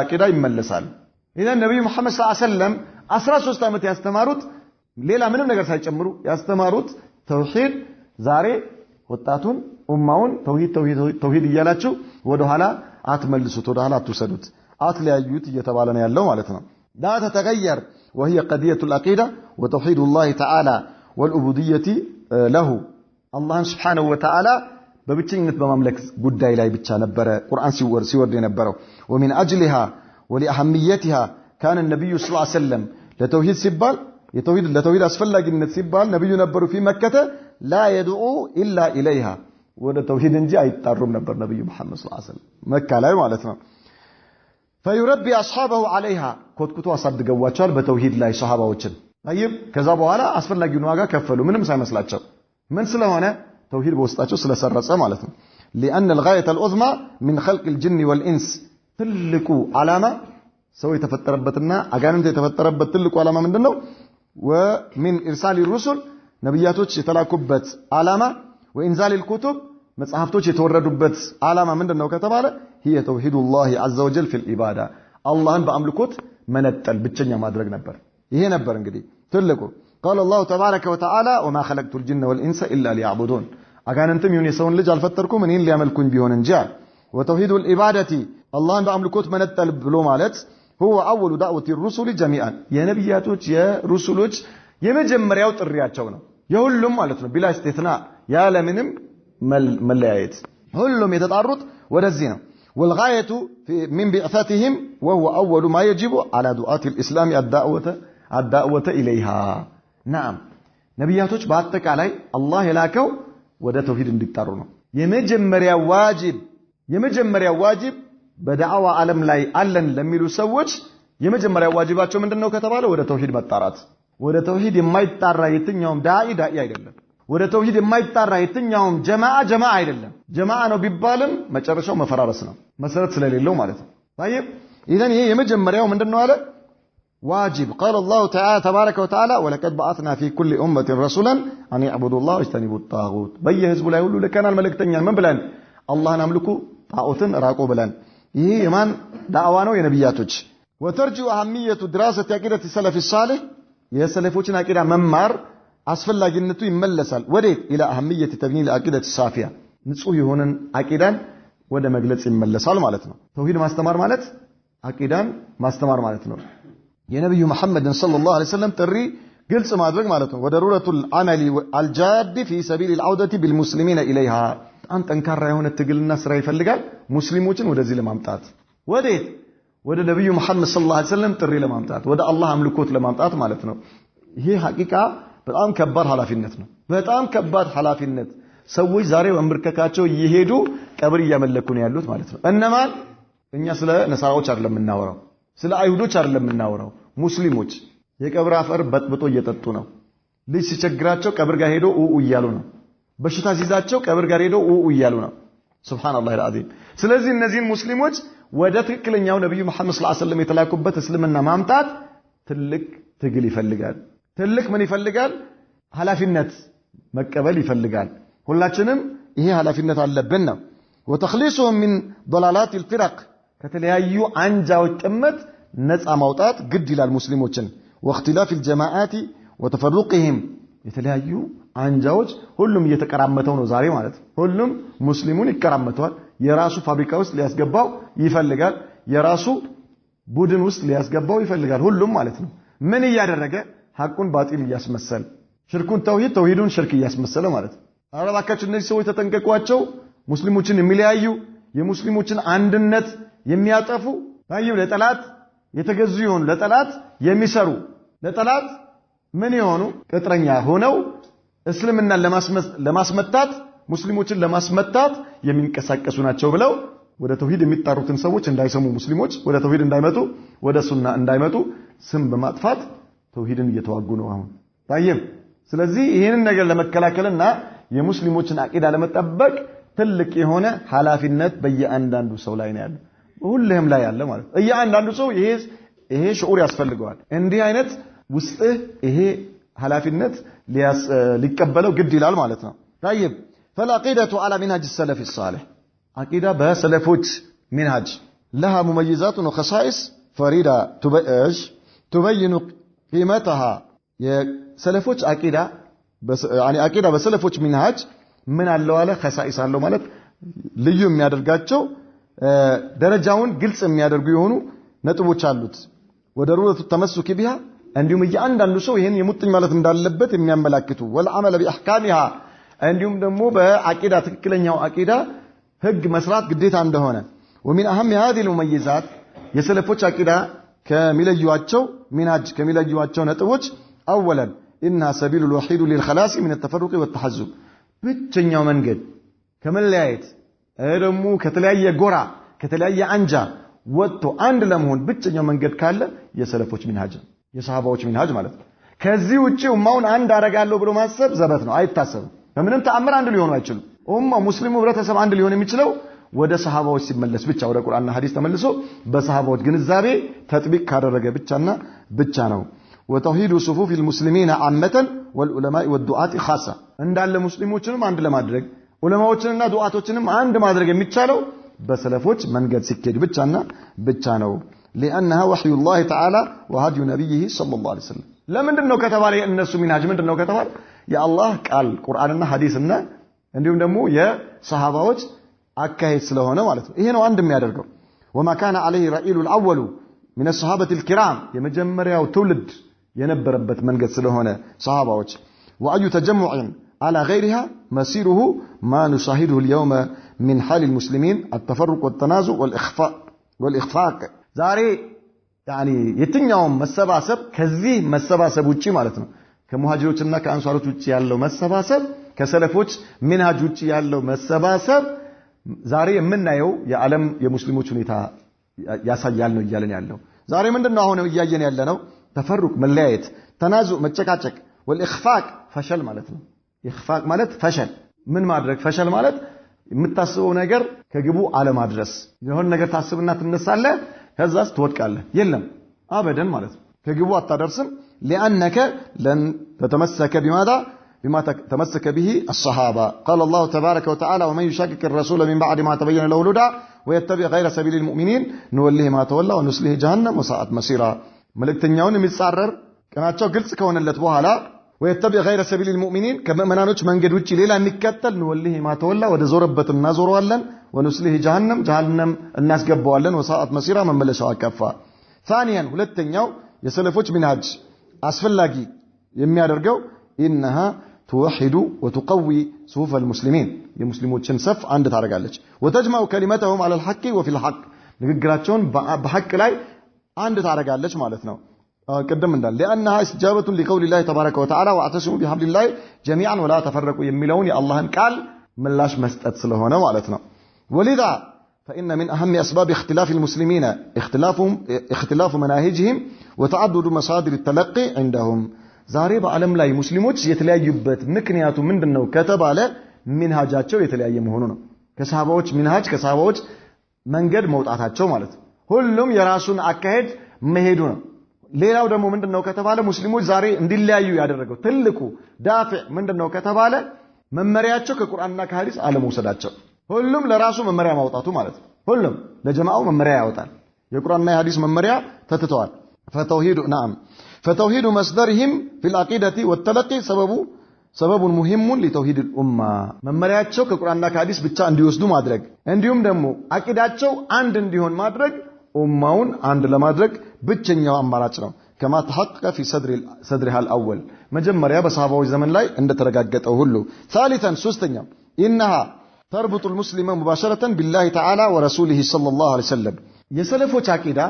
አቂዳ ይመለሳሉ። ኢዘን ነብዩ መሐመድ ሰለላሁ ዐለይሂ ወሰለም 13 ዓመት ያስተማሩት ሌላ ምንም ነገር ሳይጨምሩ ያስተማሩት ተውሂድ ዛሬ ወጣቱን ኡማውን ተውሂድ እያላችሁ ወደ ኋላ አትመልሱት፣ ወደ ኋላ አትወሰዱት፣ አትለያዩት እየተባለ ነው ያለው ማለት ነው። لا تتغير وهي قضية العقيدة وتوحيد الله تعالى والعبودية له الله سبحانه وتعالى በብቸኝነት በማምለክ ጉዳይ ላይ ብቻ ነበር ቁርአን ሲወርድ የነበረው ومن أجلها ولأهميتها كان النبي صلى الله عليه وسلم ለተውሂድ ሲባል ለተውሂድ አስፈላጊነት ሲባል ነብዩ ነበሩ في مكة لا يدعو إلا إليها ወደ ተውሂድ እንጂ አይጣሩም ነበር ነብዩ መሐመድ ሰለላሁ ዐለይሂ ወሰለም መካ ላይ ማለት ነው። فيربي أصحابه عليها ኮትኩቶ አሳድገዋቸዋል በተውሂድ ላይ ሱሐባዎችን طيب ከዛ በኋላ አስፈላጊውን ዋጋ ከፈሉ ምንም ሳይመስላቸው ምን ስለሆነ ተውሂድ በውስጣቸው ስለሰረጸ ማለት ነው። لأن الغاية العظمى من خلق الجن والإنس ትልቁ ዓላማ ሰው የተፈጠረበትና አጋንንት የተፈጠረበት ትልቁ ዓላማ ምንድነው? ومن إرسال الرسل ነብያቶች የተላኩበት ዓላማ وإنزال الكتب መጽሐፍቶች የተወረዱበት ዓላማ ምንድነው ከተባለ هي توحيد الله عز وجل في العبادة አላህን በአምልኮት መነጠል ብቸኛ ማድረግ ነበር። ይሄ ነበር እንግዲህ ትልቁ قال الله تبارك وتعالى وما خلقت الجن والإنس إلا ليعبدون አጋንንትም ይሁን የሰውን ልጅ አልፈጠርኩም እኔን ሊያመልኩኝ ቢሆን እንጂ وتوحيد العبادة አላህን በአምልኮት መነጠል ብሎ ማለት هو أول دعوة الرسل جميعا የነብያቶች የሩሱሎች የመጀመሪያው ጥሪያቸው ነው የሁሉም ማለት ነው بلا استثناء ያለምንም መለያየት ሁሉም የተጣሩት ወደዚህ ነው والغاية من بعثتهم وهو أول ما يجب على دعاة الإسلام الدعوة إليها نعم ነብያቶች በአጠቃላይ አላህ የላከው ወደ ተውሂድ እንዲጣሩ ነው የመጀመሪያ ዋጅብ በዳዕዋ ዓለም ላይ አለን ለሚሉ ሰዎች የመጀመሪያ ዋጅባቸው ምንድነው ከተባለ ወደ ተውሂድ መጣራት ወደ ተውሂድ የማይጣራ የትኛውም ዳኢ አይደለም ወደ ተውሂድ የማይጣራ የትኛውም ጀማዓ አይደለም ጀማዓ ነው ቢባልም መጨረሻው መፈራረስ ነው መሰረት ስለሌለው ማለት ነው طيب اذا ይሄ የመጀመሪያው ምንድነው አለ واجب قال الله تعالى تبارك وتعالى ولقد بعثنا في كل امه رسولا ان يعبدوا الله واجتنبوا الطاغوت በየህዝቡ ላይ ሁሉ ልከናል መልእክተኛን ምን ብለን አላህን አምልኩ ጣዖትን ራቁ ብለን ይሄ የማን ዳዕዋ ነው የነብያቶች وترجو اهميه دراسه عقيده السلف الصالح የሰለፎችን አቂዳ መማር አስፈላጊነቱ ይመለሳል ወዴት الى اهميه تبني العقيده الصافيه ንጹህ የሆነን አቂዳን ወደ መግለጽ ይመለሳል ማለት ነው ተውሂድ ማስተማር ማለት አቂዳን ማስተማር ማለት ነው የነብዩ መሐመድን ሰለላሁ ዐለይሂ ወሰለም ጥሪ ግልጽ ማድረግ ማለት ነው ወደሩረቱል አመሊ አልጃድ في سبيل العوده بالمسلمين اليها በጣም ጠንካራ የሆነ ትግልና ስራ ይፈልጋል ሙስሊሞችን ወደዚህ ለማምጣት ወዴት ወደ ነብዩ መሐመድ ሰለላሁ ዐለይሂ ወሰለም ጥሪ ለማምጣት ወደ አላህ አምልኮት ለማምጣት ማለት ነው ይሄ ሐቂቃ በጣም ከባድ ኃላፊነት ነው በጣም ከባድ ኃላፊነት ሰዎች ዛሬ ወንበርከካቸው እየሄዱ ቀብር እያመለኩ ነው ያሉት ማለት ነው እነማን እኛ ስለ ነሳራዎች አይደለም የምናወራው ስለ አይሁዶች አይደለም የምናወራው ሙስሊሞች የቀብር አፈር በጥብጦ እየጠጡ ነው ልጅ ሲቸግራቸው ቀብር ጋር ሄዶ እያሉ ነው በሽታ ሲይዛቸው ቀብር ጋር ሄዶ እያሉ ነው ሱብሃንአላህ አልዓዚም ስለዚህ እነዚህን ሙስሊሞች ወደ ትክክለኛው ነብዩ መሐመድ ሰለላሁ ዐለይሂ ወሰለም የተላኩበት እስልምና ማምጣት ትልቅ ትግል ይፈልጋል ትልቅ ምን ይፈልጋል ኃላፊነት መቀበል ይፈልጋል ሁላችንም ይሄ ኃላፊነት አለብን ነው وتخليصهم من ضلالات الفرق ከተለያዩ አንጃዎች ጥመት ነፃ ማውጣት ግድ ይላል ሙስሊሞችን واختلاف الجماعات وتفرقهم የተለያዩ አንጃዎች ሁሉም እየተቀራመተው ነው ዛሬ ማለት ሁሉም ሙስሊሙን ይከራመተዋል የራሱ ፋብሪካ ውስጥ ሊያስገባው ይፈልጋል የራሱ ቡድን ውስጥ ሊያስገባው ይፈልጋል ሁሉም ማለት ነው ምን እያደረገ ሐቁን ባጢል እያስመሰለ ሽርኩን ተውሂዱን ሽርክ እያስመሰለ ማለት አረባካችሁ እነዚህ ሰዎች ተጠንቀቋቸው ሙስሊሞችን የሚለያዩ የሙስሊሞችን አንድነት የሚያጠፉ ታዩ ለጠላት የተገዙ ይሆኑ ለጠላት የሚሰሩ ለጠላት ምን ይሆኑ ቅጥረኛ ሆነው እስልምናን ለማስመታት ሙስሊሞችን ለማስመታት የሚንቀሳቀሱ ናቸው ብለው ወደ ተውሂድ የሚጣሩትን ሰዎች እንዳይሰሙ ሙስሊሞች ወደ ተውሂድ እንዳይመጡ ወደ ሱና እንዳይመጡ ስም በማጥፋት ተውሂድን እየተዋጉ ነው አሁን ታየም ስለዚህ ይሄንን ነገር ለመከላከልና የሙስሊሞችን አቂዳ ለመጠበቅ ትልቅ የሆነ ኃላፊነት በየአንዳንዱ ሰው ላይ ነው ያለው ሁሉም ላይ ያለ ማለት እያንዳንዱ ሰው ይሄ ሽዑር ያስፈልገዋል እንዲህ አይነት ውስጥ ይሄ ኃላፊነት ሊቀበለው ግድ ይላል ማለት ነው طيب فالعقيده على منهج السلف الصالح عقيدة بسلفوች منهج لها مميزات وخصائص فريدة تبين قيمتها የሰለፎች عقيدة يعني عقيدة በሰለፎች منهج ምን አለው አለ خصائص አለው ማለት ልዩ የሚያደርጋቸው ደረጃውን ግልጽ የሚያደርጉ የሆኑ ነጥቦች አሉት ወደሩቱ ተመስክ ቢها እንዲሁም እያንዳንዱ ሰው ይሄን የሙጥኝ ማለት እንዳለበት የሚያመላክቱ والعمل باحكامها እንዲሁም ደግሞ በአቂዳ ትክክለኛው አቂዳ ህግ መስራት ግዴታ እንደሆነ ومن اهم هذه المميزات የሰለፎች አቂዳ ከሚለዩዋቸው ሚናጅ ከሚለዩዋቸው ነጥቦች اولا انها سبيل الوحيد للخلاص من التفرق والتحزب ብቸኛው መንገድ ከመለያየት ደግሞ ከተለያየ ጎራ ከተለያየ አንጃ ወጥቶ አንድ ለመሆን ብቸኛው መንገድ ካለ የሰለፎች ሚንሃጅ የሰሃባዎች ሚንሃጅ ማለት ነው ከዚህ ውጪ ኡማውን አንድ አረጋለሁ ብሎ ማሰብ ዘበት ነው አይታሰብም በምንም ተአምር አንድ ሊሆኑ አይችሉም ኡማ ሙስሊሙ ህብረተሰብ አንድ ሊሆን የሚችለው ወደ ሰሃባዎች ሲመለስ ብቻ ወደ ቁርአንና ሐዲስ ተመልሶ በሰሃባዎች ግንዛቤ ተጥቢቅ ካደረገ ብቻና ብቻ ነው وتوحيد صفوف المسلمين عامه والعلماء والدعاة خاصه እንዳለ ሙስሊሞችንም አንድ ለማድረግ ዑለማዎችንና ዱዓቶችንም አንድ ማድረግ የሚቻለው በሰለፎች መንገድ ሲከድ ብቻና ብቻ ነው لانها وحي الله تعالى وهدي نبيه صلى الله عليه وسلم ለምንድነው ከተባለ እነሱ ሚናጅ ምንድነው ከተባለ የአላህ ቃል ቁርአንና ሐዲስና እንዲሁም ደግሞ የሰሃባዎች አካሄድ ስለሆነ ማለት ነው ይሄ ነው አንድ የሚያደርገው وما كان عليه رأيل الاول من الصحابه الكرام የመጀመሪያው ትውልድ የነበረበት መንገድ ስለሆነ ሰሃባዎች واي تجمع على غيرها مسيره ما نشاهده اليوم من حال المسلمين التفرق والتنازع والاخفاق ዛሬ يعني የትኛውም መሰባሰብ ከዚህ መሰባሰብ ውጪ ማለት ነው ከሙሃጅሮችና ከአንሷሮች ውጪ ያለው መሰባሰብ ከሰለፎች ሚንሃጅ ውጪ ያለው መሰባሰብ ዛሬ የምናየው የዓለም የሙስሊሞች ሁኔታ ያሳያል ነው ይያለን ያለው ዛሬ ምንድነው አሁን እያየን ያለነው ተፈሩቅ መለያየት ተናዙዕ መጨቃጨቅ والإخفاق ፈሸል ማለት ነው ኢኽፋቅ ማለት ፈሸል ምን ማድረግ ፈሸል ማለት የምታስበው ነገር ከግቡ አለማድረስ የሆነ ነገር ታስብና ትነሳለህ ከዛስ ትወድቃለህ የለም አበደን ማለት ነው ከግቡ አታደርስም لأنك لن تتمسك بما تمسك به الصحابة قال الله تبارك وتعالى ومن يشاكك الرسول من بعد ما تبين له الهدى ويتبع غير سبيل المؤمنين نوليه ما تولى ونسله جهنم وساءت مصيرا ملكتنياون የሚጻረር ከናቸው ግልጽ ከሆነለት በኋላ ويتبع غير سبيل المؤمنين كمؤمنانوች መንገድ ውጪ ሌላ የሚከተል نوليه ما تولى ወደ ዞረበት እናዞረዋለን ونسله جهنم እናስገባዋለን وساءت مصيرا መመለሻው አከፋ ثانيا ሁለተኛው የሰለፎች ሚንሃጅ አስፈላጊ የሚያደርገው انها توحد وتقوي صفوف المسلمين የሙስሊሞችን ሰፍ አንድ ታረጋለች وتجمع كلمتهم على الحق وفي الحق ንግግራቸውን በሐቅ ላይ አንድ ታረጋለች ማለት ነው ቀደም እንዳለ لانها استجابه لقول الله تبارك وتعالى واعتصموا بحبل الله جميعا ولا تفرقوا የሚለውን የአላህን ቃል ምላሽ መስጠት ስለሆነ ማለት ነው ولذا فإن من أهم أسباب اختلاف المسلمين اختلاف مناهجهم وتعدد مصادر التلقي عندهم ዛሬ በዓለም ላይ ሙስሊሞች የተለያዩበት ምክንያቱ ምንድነው ከተባለ ሚንሃጃቸው የተለያየ መሆኑ ነው ከሰሃባዎች ሚንሃጅ ከሰሃባዎች መንገድ መውጣታቸው ማለት ሁሉም የራሱን አካሄድ መሄዱ ነው ሌላው ደግሞ ምንድነው ከተባለ ሙስሊሞች ዛሬ እንዲለያዩ ያደረገው ትልቁ ዳፊዕ ምንድነው ከተባለ መመሪያቸው ከቁርአንና ከሐዲስ አለመውሰዳቸው ሁሉም ለራሱ መመሪያ ማውጣቱ ማለት ሁሉም ለጀማዓው መመሪያ ያወጣል የቁርአንና የሐዲስ መመሪያ ተትተዋል فتوحيد مصدرهم في العقيدة والتلقي سبب مهم لتوحيد الأمة መመሪያቸው ከቁርአንና ከሐዲስ ብቻ እንዲወስዱ ማድረግ እንዲሁም ደግሞ አቂዳቸው አንድ እንዲሆን ማድረግ ኡማውን አንድ ለማድረግ ብቸኛው አማራጭ ነው كما تحقق في صدرها الأول መጀመሪያ በሰሃባዎች ዘመን ላይ እንደተረጋገጠው ሁሉ ثالثا ሶስተኛው إنها تربط المسلم مباشرة بالله تعالى ورسوله صلى الله عليه وسلم የሰለፎች አቂዳ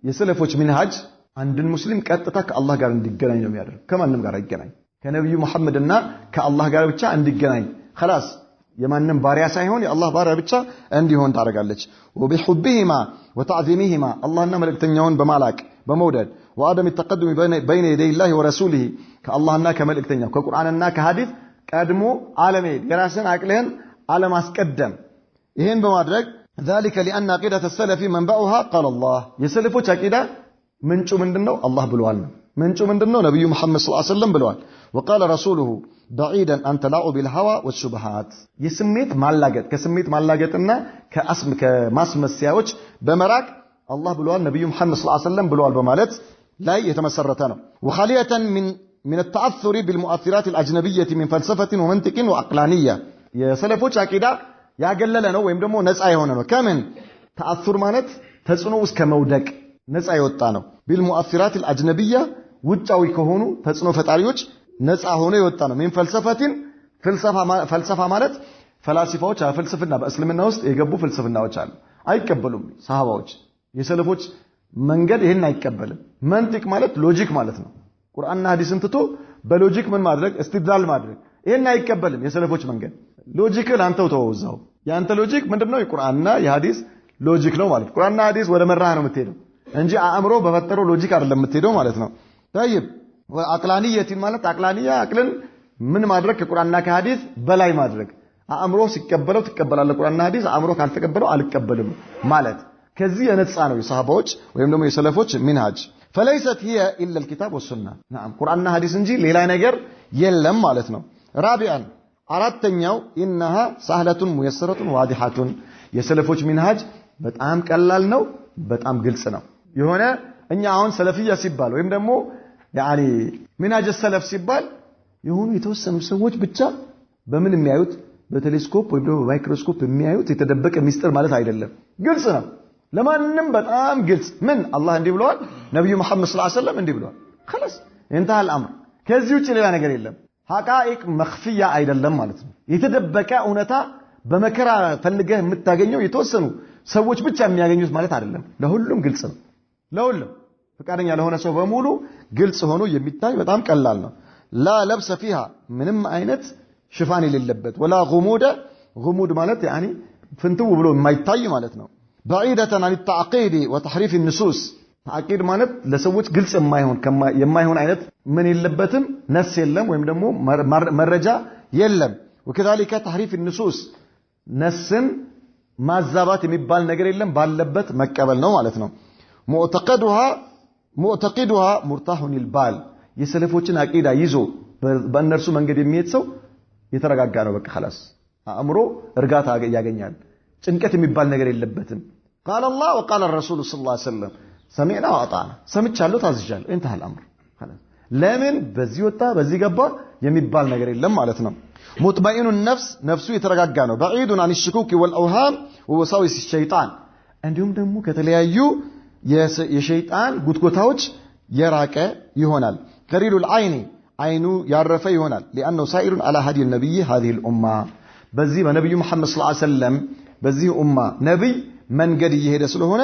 የሰለፎች ሚንሃጅ አንድን ሙስሊም ቀጥታ ከአላህ ጋር እንዲገናኝ ነው የሚያደርገው ከማንም ጋር አይገናኝ ከነብዩ መሐመድና ከአላህ ጋር ብቻ እንዲገናኝ خلاص የማንም ባሪያ ሳይሆን የአላህ ባሪያ ብቻ እንዲሆን ታረጋለች وبحبهما وتعظيمهما اللهنا ملእክተኛውን በማላቅ በመውደድ وعدم التقدم بين يدي الله ورسوله ከአላህና ከመልእክተኛው ከቁርአንና ከሐዲስ ቀድሞ ዓለመሄድ የራስን አቅልህን አለማስቀደም ይሄን በማድረግ ذلك لأن عقيدة السلف منبعها قال الله የሰለፎች አቂዳ ምንጩ ምንድነው አላህ ብሏል ምንጩ ምንድነው? ነብዩ መሐመድ ሰለላሁ ዐለይሂ ወሰለም ብለዋል። وقال رسوله بعيدا أن تلاعب بالهوى والشبهات የስሜት ማላገጥ ከስሜት ማላገጥና ከማስመሰያዎች በመራቅ አላህ ብለዋል፣ ነብዩ መሐመድ ሰለላሁ ዐለይሂ ወሰለም ብለዋል በማለት ላይ የተመሰረተ ነው። وخالية من التأثر بالمؤثرات الأجنبية من فلسفة ومنطق وعقلانية የሰለፎች አቂዳ ያገለለ ነው ወይም ደግሞ ነፃ የሆነ ነው። ከምን ተአثር ማለት ተጽዕኖ ውስጥ ከመውደቅ ነፃ የወጣ ነው። بالمؤثرات الأجنبية ውጫዊ ከሆኑ ተጽዕኖ ፈጣሪዎች ነፃ ሆኖ የወጣ ነው። من فلسفة ፍልስፍና ማለት ፈላሲፋዎች ፍልስፍና በእስልምና ውስጥ የገቡ ፍልስፍናዎች አሉ። አይቀበሉም ሰሃባዎች። የሰለፎች መንገድ ይሄን አይቀበልም። መንጢቅ ማለት ሎጂክ ማለት ነው። ቁርአንና ሐዲስን ትቶ በሎጂክ ምን ማድረግ እስትድላል ማድረግ ይሄን አይቀበልም የሰለፎች መንገድ። ሎጂክ ላንተው ተወውዛው ያንተ ሎጂክ ምንድነው? የቁርአንና የሐዲስ ሎጂክ ነው ማለት። ቁርአንና ሐዲስ ወደ መራህ ነው የምትሄደው እንጂ አእምሮ በፈጠረው ሎጂክ አይደለም የምትሄደው ማለት ነው። طيب ወአቅላኒየቲን ማለት አቅላኒያ አቅልን ምን ማድረግ ከቁርአንና ከሐዲስ በላይ ማድረግ። አእምሮ ሲቀበለው ትቀበላለህ ቁርአንና ሐዲስ፣ አእምሮ ካልተቀበለው አልቀበልም ማለት። ከዚህ የነጻ ነው የሰሃባዎች ወይም ደግሞ የሰለፎች ሚንሃጅ። فليست هي الا الكتاب والسنه نعم ቁርአንና ሐዲስ እንጂ ሌላ ነገር የለም ማለት ነው። رابعا አራተኛው انها سهله ميسره واضحه የሰለፎች ሚንሃጅ በጣም ቀላል ነው፣ በጣም ግልጽ ነው። የሆነ እኛ አሁን ሰለፊያ ሲባል ወይም ደግሞ ያኒ ሚንሃጅ ሰለፍ ሲባል የሆኑ የተወሰኑ ሰዎች ብቻ በምን የሚያዩት በቴሌስኮፕ ወይም ደግሞ በማይክሮስኮፕ የሚያዩት የተደበቀ ሚስጥር ማለት አይደለም። ግልጽ ነው ለማንም በጣም ግልጽ። ምን አላህ እንዲህ ብለዋል፣ ነብዩ መሐመድ ሰለላሁ ዐለይሂ ወሰለም እንዲህ ብለዋል። خلاص انتهى الامر። ከዚህ ውጪ ሌላ ነገር የለም። ሐቃኢቅ መኽፊያ አይደለም ማለት ነው። የተደበቀ እውነታ በመከራ ፈልገህ የምታገኘው የተወሰኑ ሰዎች ብቻ የሚያገኙት ማለት አይደለም። ለሁሉም ግልጽ ነው። ለሁሉም ፈቃደኛ ለሆነ ሰው በሙሉ ግልጽ ሆኖ የሚታይ በጣም ቀላል ነው። لا لبس فيها ምንም አይነት ሽፋን የሌለበት ወላ غموض ማለት يعني ፍንትው ብሎ የማይታይ ማለት ነው። بعيدة عن التعقيد وتحريف النصوص تعقيد ማለት ለሰዎች ግልጽ የማይሆን አይነት ምን የለበትም ነስ የለም ወይም ደግሞ መረጃ የለም። وكذلك تحريف النصوص ነስን ማዛባት የሚባል ነገር የለም፣ ባለበት መቀበል ነው ማለት ነው። معتقدها مرتاح البال የሰለፎችን አቂዳ ይዞ በእነርሱ መንገድ የሚሄድ ሰው የተረጋጋ ነው። በቃ خلاص አእምሮ እርጋታ ያገኛል። ጭንቀት የሚባል ነገር የለበትም። قال الله وقال الرسول صلى الله عليه وسلم سمعنا واطعنا ሰምቻለሁ ታዝዣለሁ انتهى الامر خلاص። ለምን በዚህ ወጣ በዚህ ገባ የሚባል ነገር የለም ማለት ነው። مطمئن النفس ነፍሱ የተረጋጋ ነው። بعيد عن الشكوك والاوهام ووساوس الشيطان እንዲሁም ደግሞ ከተለያዩ የሸይጣን ጉትጎታዎች የራቀ ይሆናል። قرير العين አይኑ ያረፈ ይሆናል። لانه سائر على هدي النبي هذه الامه በዚህ በነብዩ መሐመድ ሰለላሁ ዐለይሂ ወሰለም በዚህ ኡማ ነብይ መንገድ እየሄደ ስለሆነ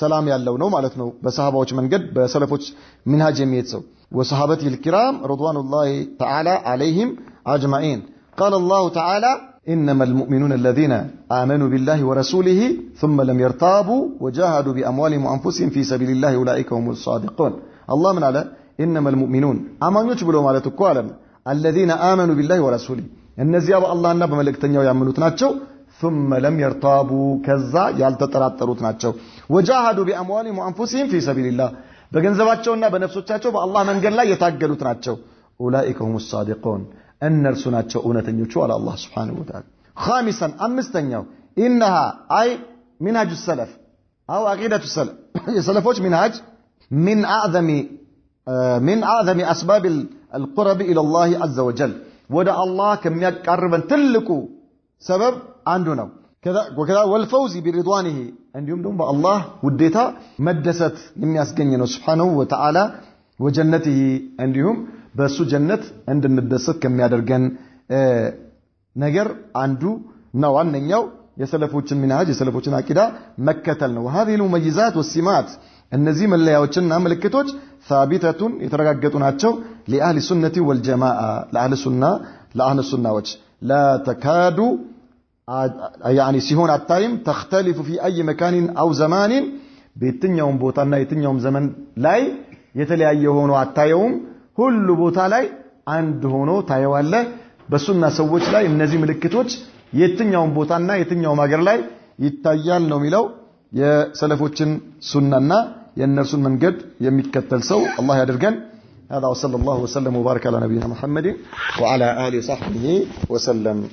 ሰላም ያለው ነው ማለት ነው። በሰሃባዎች መንገድ በሰለፎች ሚንሃጅ የሚሄድ ሰው وصحابته الكرام رضوان الله تعالى عليهم اجمعين. قال الله تعالى انما المؤمنون الذين امنوا بالله ورسوله ثم لم يرتابوا وجاهدوا باموالهم وانفسهم في سبيل الله اولئك هم الصادقون. الله من على انما المؤمنون امانوች ብሎ ማለት እኮ አለ الذين امنوا بالله ورسوله እነዚያ በአላህና በመልእክተኛው ያመኑት ናቸው። ثم لم يرتابوا ከዛ ያልተጠራጠሩት ናቸው። وجاهدوا باموالهم وانفسهم في سبيل الله በገንዘባቸውና በነፍሶቻቸው በአላህ መንገድ ላይ የታገሉት ናቸው። اولئك هم الصادقون እነርሱ ናቸው እውነተኞቹ አለ አላህ Subhanahu Wa Ta'ala. خامسا አምስተኛው انها اي منهج السلف او عقيده السلف የሰለፎች ሚንሃጅ من اعظم اسباب القرب الى الله عز وجل ወደ አላህ ከሚያቀርበን ትልቁ ሰበብ አንዱ ነው። ወከዛ ወልፈውዚ ቢሪድዋኒሂ እንዲሁም ደግሞ በአላህ ውዴታ መደሰት የሚያስገኝ ነው Subhanahu Wa Ta'ala ወጀነቲሂ እንዲሁም በሱ ጀነት እንድንደሰት ከሚያደርገን ነገር አንዱ ነው። ዋነኛው የሰለፎችን ሚንሃጅ የሰለፎችን አቂዳ መከተል ነው። وهذه المميزات والسمات እነዚህ መለያዎችና ምልክቶች ثابتة የተረጋገጡ ናቸው لأهل السنة والجماعة لأهل السنة لا تكاد يعني ሲሆን አታይም تختلف في أي مكان أو زمان በየትኛውም ቦታና የትኛውም ዘመን ላይ የተለያየ ሆኖ አታየውም። ሁሉ ቦታ ላይ አንድ ሆኖ ታየዋለህ። በሱና ሰዎች ላይ እነዚህ ምልክቶች የትኛውም ቦታና የትኛውም ሀገር ላይ ይታያል ነው የሚለው። የሰለፎችን ሱናና የእነርሱን መንገድ የሚከተል ሰው አላህ ያደርገን። هذا وصلى الله وسلم وبارك على نبينا محمد وعلى آله وصحبه وسلم.